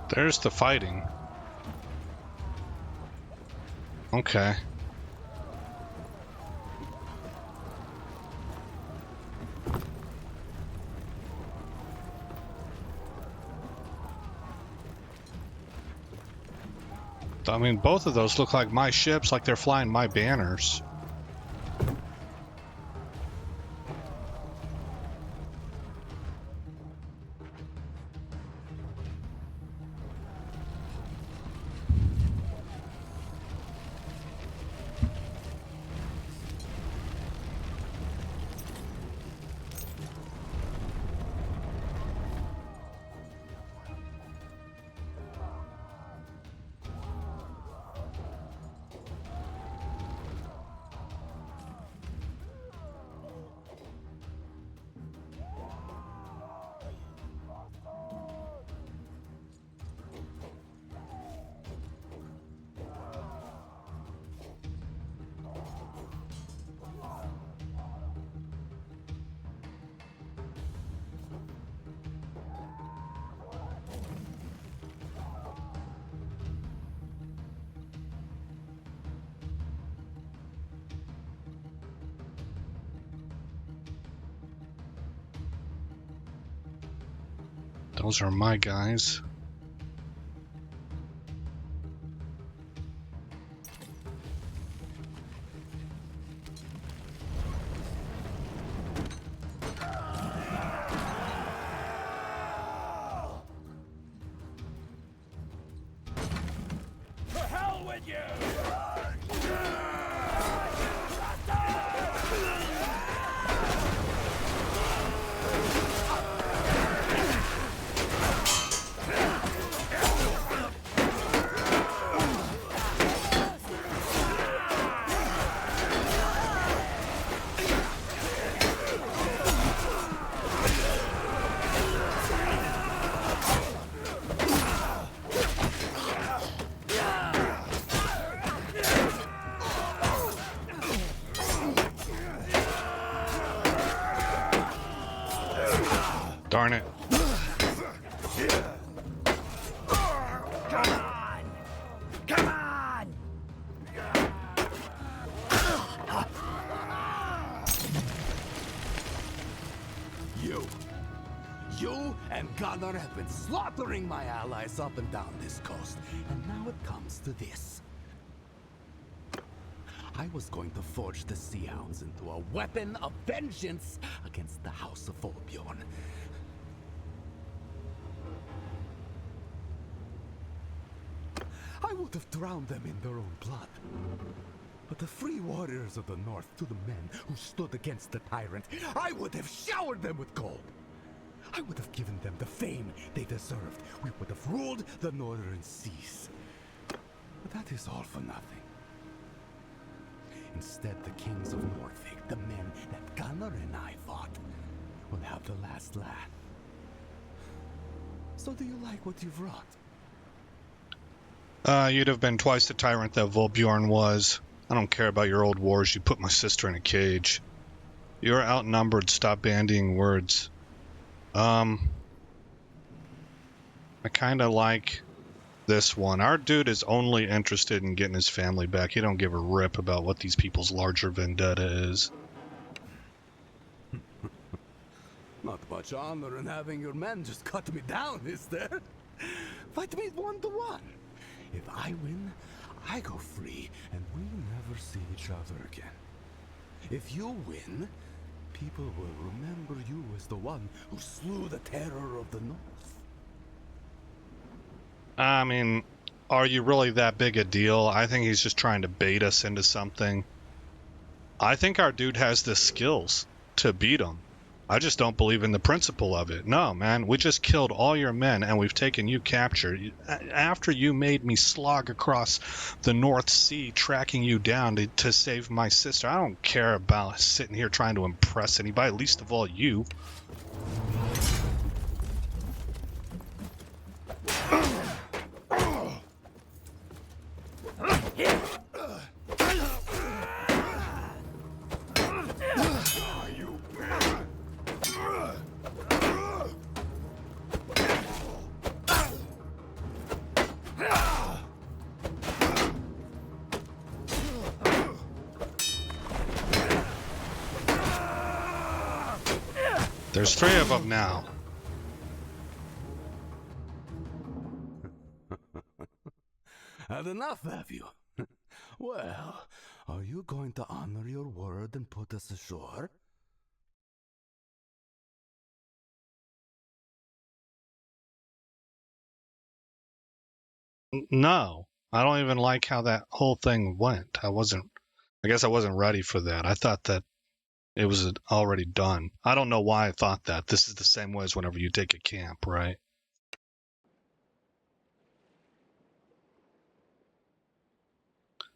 There's the fighting. Okay. I mean, both of those look like my ships, like they're flying my banners. Those are my guys. To hell with you! Darn it. Come on! Come on! You and Gunnar have been slaughtering my allies up and down this coast, and now it comes to this. I was going to forge the Sea Hounds into a weapon of vengeance against the House of Volbjorn. I would have drowned them in their own blood. But the free warriors of the north, to the men who stood against the tyrant, I would have showered them with gold. I would have given them the fame they deserved. We would have ruled the northern seas. But that is all for nothing. Instead, the kings of Northvik, the men that Gunnar and I fought, will have the last laugh. So do you like what you've wrought? You'd have been twice the tyrant that Volbjorn was. I don't care about your old wars. You put my sister in a cage. You're outnumbered. Stop bandying words. I kind of like this one. Our dude is only interested in getting his family back. He don't give a rip about what these people's larger vendetta is. Not much honor in having your men just cut me down, is there? Fight me 1-to-1. If I win, I go free, and we never see each other again. If you win, people will remember you as the one who slew the terror of the North. I mean, are you really that big a deal? I think he's just trying to bait us into something. I think our dude has the skills to beat him. I just don't believe in the principle of it. No, man, we just killed all your men and we've taken you captured. After you made me slog across the North Sea tracking you down to save my sister, I don't care about sitting here trying to impress anybody, least of all you. There's 3 of them now. Had enough, have you? Well, are you going to honor your word and put us ashore? No, I don't even like how that whole thing went. I guess I wasn't ready for that. I thought that it was already done. I don't know why I thought that. This is the same way as whenever you take a camp, right?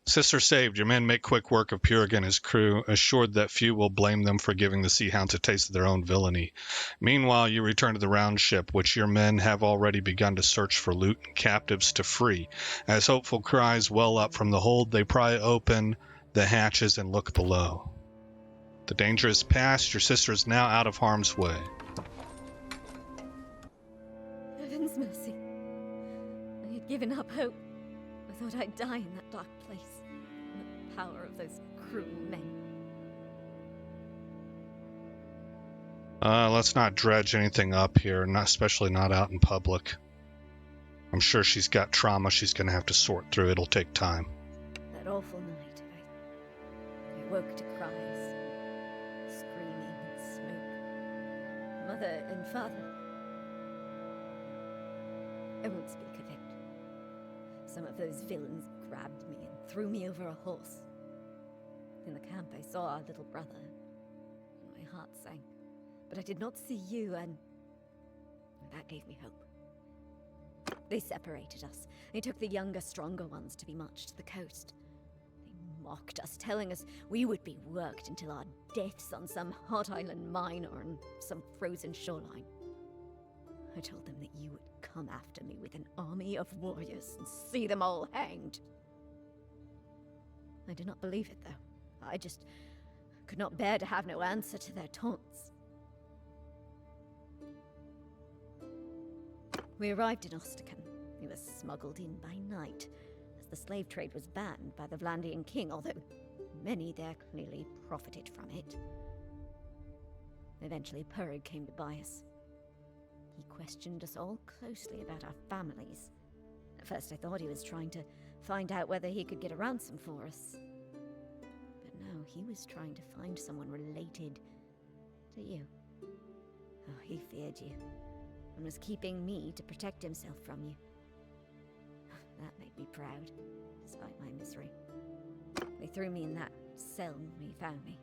Sister saved. Your men make quick work of Purig and his crew, assured that few will blame them for giving the Sea Hounds a taste of their own villainy. Meanwhile, you return to the round ship, which your men have already begun to search for loot and captives to free. As hopeful cries well up from the hold, they pry open the hatches and look below. The danger is past. Your sister is now out of harm's way. Heaven's mercy. I had given up hope. I thought I'd die in that dark place. In the power of those cruel men. Let's not dredge anything up here, especially not out in public. I'm sure she's got trauma she's going to have to sort through. It'll take time. That awful night, I woke to cries, screaming and smoke. Mother and father. I won't speak of it. Some of those villains grabbed me and threw me over a horse. In the camp I saw our little brother, and my heart sank. But I did not see you, and that gave me hope. They separated us. They took the younger, stronger ones to be marched to the coast. They mocked us, telling us we would be worked until our deaths on some hot island mine or on some frozen shoreline. I told them that you would come after me with an army of warriors and see them all hanged. I did not believe it, though. I just could not bear to have no answer to their taunts. We arrived in Ostracan. We were smuggled in by night, as the slave trade was banned by the Vlandian king, although many there clearly profited from it. Eventually, Purig came to buy us. He questioned us all closely about our families. At first I thought he was trying to find out whether he could get a ransom for us. But no, he was trying to find someone related to you. Oh, he feared you, and was keeping me to protect himself from you. That made me proud, despite my misery. They threw me in that cell when he found me.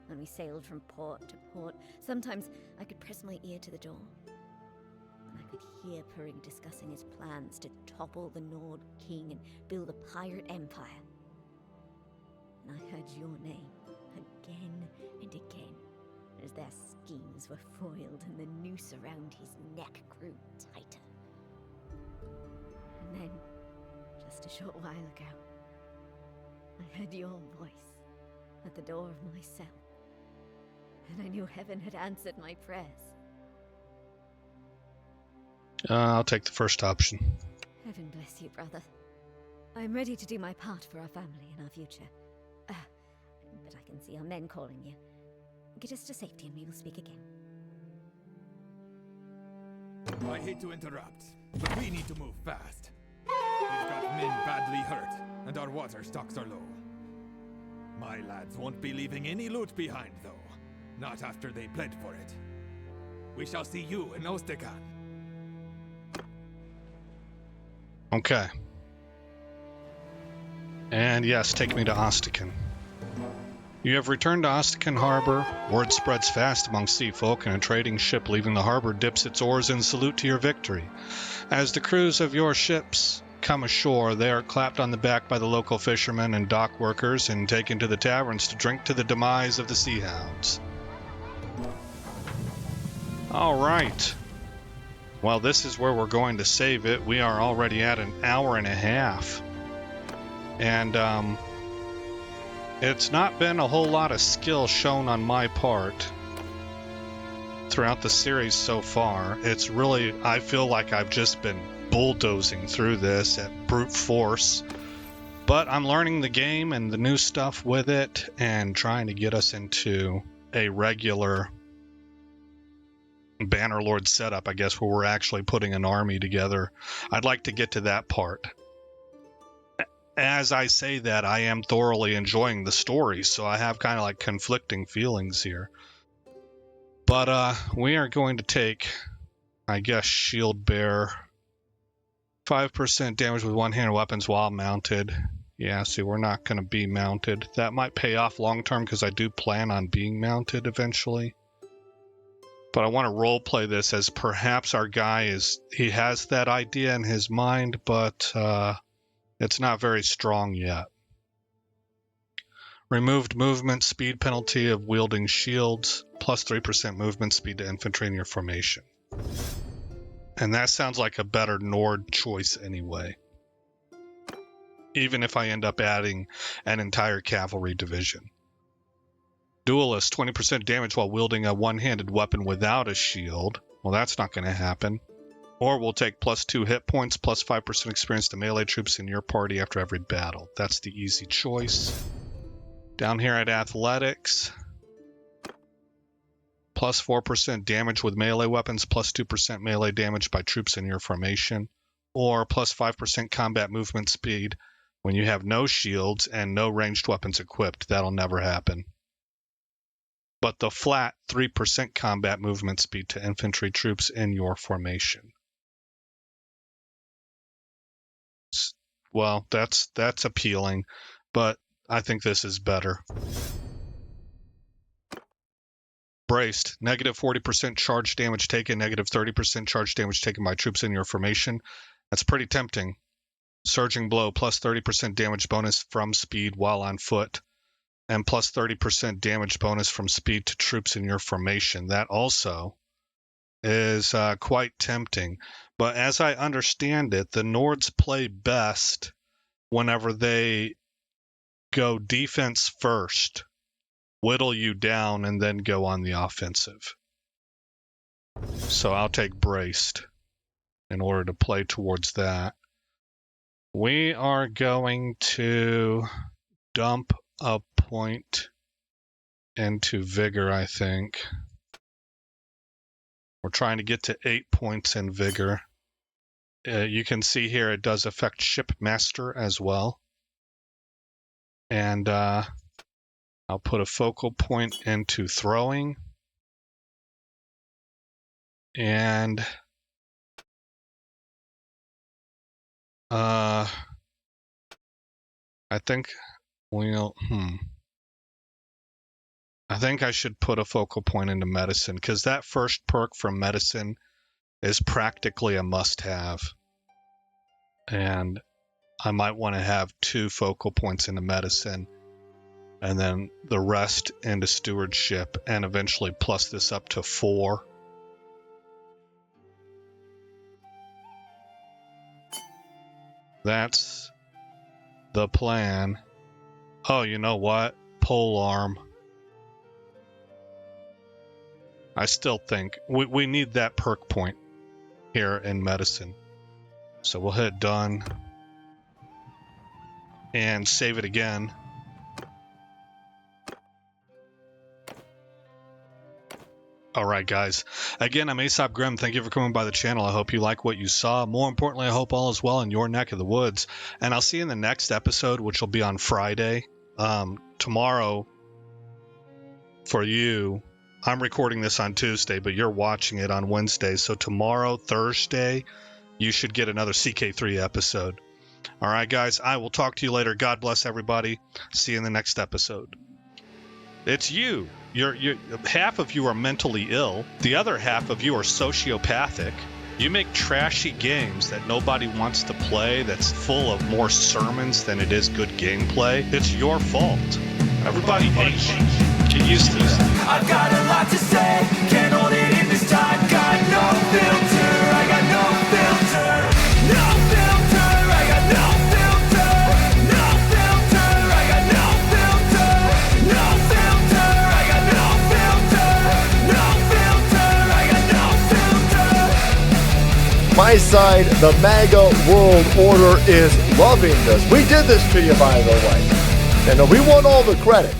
When we sailed from port to port, sometimes I could press my ear to the door, and I could hear Purig discussing his plans to topple the Nord king and build a pirate empire. And I heard your name again and again, as their schemes were foiled and the noose around his neck grew tighter. And then, just a short while ago, I heard your voice at the door of my cell, and I knew heaven had answered my prayers. I'll take the first option. Heaven bless you, brother. I'm ready to do my part for our family and our future. But I can see our men calling you. Get us to safety and we will speak again. I hate to interrupt, but we need to move fast. We've got men badly hurt, and our water stocks are low. My lads won't be leaving any loot behind, though. Not after they bled for it. We shall see you in Ostracan. Okay. And yes, take me to Ostracan. You have returned to Ostracan Harbor. Word spreads fast among sea folk, and a trading ship leaving the harbor dips its oars in salute to your victory. As the crews of your ships come ashore, they are clapped on the back by the local fishermen and dock workers and taken to the taverns to drink to the demise of the sea hounds. Alright. Well, this is where we're going to save it. We are already at an hour and a half. And, it's not been a whole lot of skill shown on my part throughout the series so far. It's really, I feel like I've just been bulldozing through this at brute force. But I'm learning the game and the new stuff with it and trying to get us into a regular Bannerlord setup, I guess, where we're actually putting an army together. I'd like to get to that part. As I say that, I am thoroughly enjoying the story, so I have kind of like conflicting feelings here. But we are going to take, I guess, Shield Bear. 5% damage with one-handed weapons while mounted. Yeah, see, we're not going to be mounted. That might pay off long-term because I do plan on being mounted eventually. But I want to roleplay this as perhaps our guy he has that idea in his mind, but it's not very strong yet. Removed movement speed penalty of wielding shields, plus 3% movement speed to infantry in your formation. And that sounds like a better Nord choice anyway. Even if I end up adding an entire cavalry division. Duelist, 20% damage while wielding a one-handed weapon without a shield. Well, that's not going to happen. Or we'll take plus 2 hit points, plus 5% experience to melee troops in your party after every battle. That's the easy choice. Down here at athletics, plus 4% damage with melee weapons, plus 2% melee damage by troops in your formation. Or plus 5% combat movement speed when you have no shields and no ranged weapons equipped. That'll never happen. But the flat 3% combat movement speed to infantry troops in your formation. Well, that's appealing, but I think this is better. Braced, negative 40% charge damage taken, negative 30% charge damage taken by troops in your formation. That's pretty tempting. Surging blow, plus 30% damage bonus from speed while on foot, and plus 30% damage bonus from speed to troops in your formation. That also is quite tempting. But as I understand it, the Nords play best whenever they go defense first, whittle you down, and then go on the offensive. So I'll take braced. in order to play towards that. We are going to dump a point into vigor, I think. We're trying to get to 8 points in vigor. You can see here it does affect shipmaster as well. And I'll put a focal point into throwing. And I think I think I should put a focal point into medicine, because that first perk from medicine is practically a must-have. And I might want to have 2 focal points into medicine, and then the rest into stewardship, and eventually plus this up to 4. That's the plan. Oh, you know what? Polearm. I still think we need that perk point here in medicine. So we'll hit done and save it again. All right, guys. Again, I'm Aesop Grimm. Thank you for coming by the channel. I hope you like what you saw. More importantly, I hope all is well in your neck of the woods. And I'll see you in the next episode, which will be on Friday. Tomorrow, for you, I'm recording this on Tuesday, but you're watching it on Wednesday. So tomorrow, Thursday, you should get another CK3 episode. All right, guys. I will talk to you later. God bless everybody. See you in the next episode. It's you. You're half of you are mentally ill. The other half of you are sociopathic. You make trashy games that nobody wants to play, that's full of more sermons than it is good gameplay. It's your fault. Everybody hates you. Get used to this. I've got a lot to say, can't hold it in this time. Got no filter, I got no filter. No filter, I got no filter. No filter, I got no filter. No filter, I got no filter. No filter, I got no filter. My side, the MAGA world order, is loving this. We did this to you, by the way. And we want all the credit.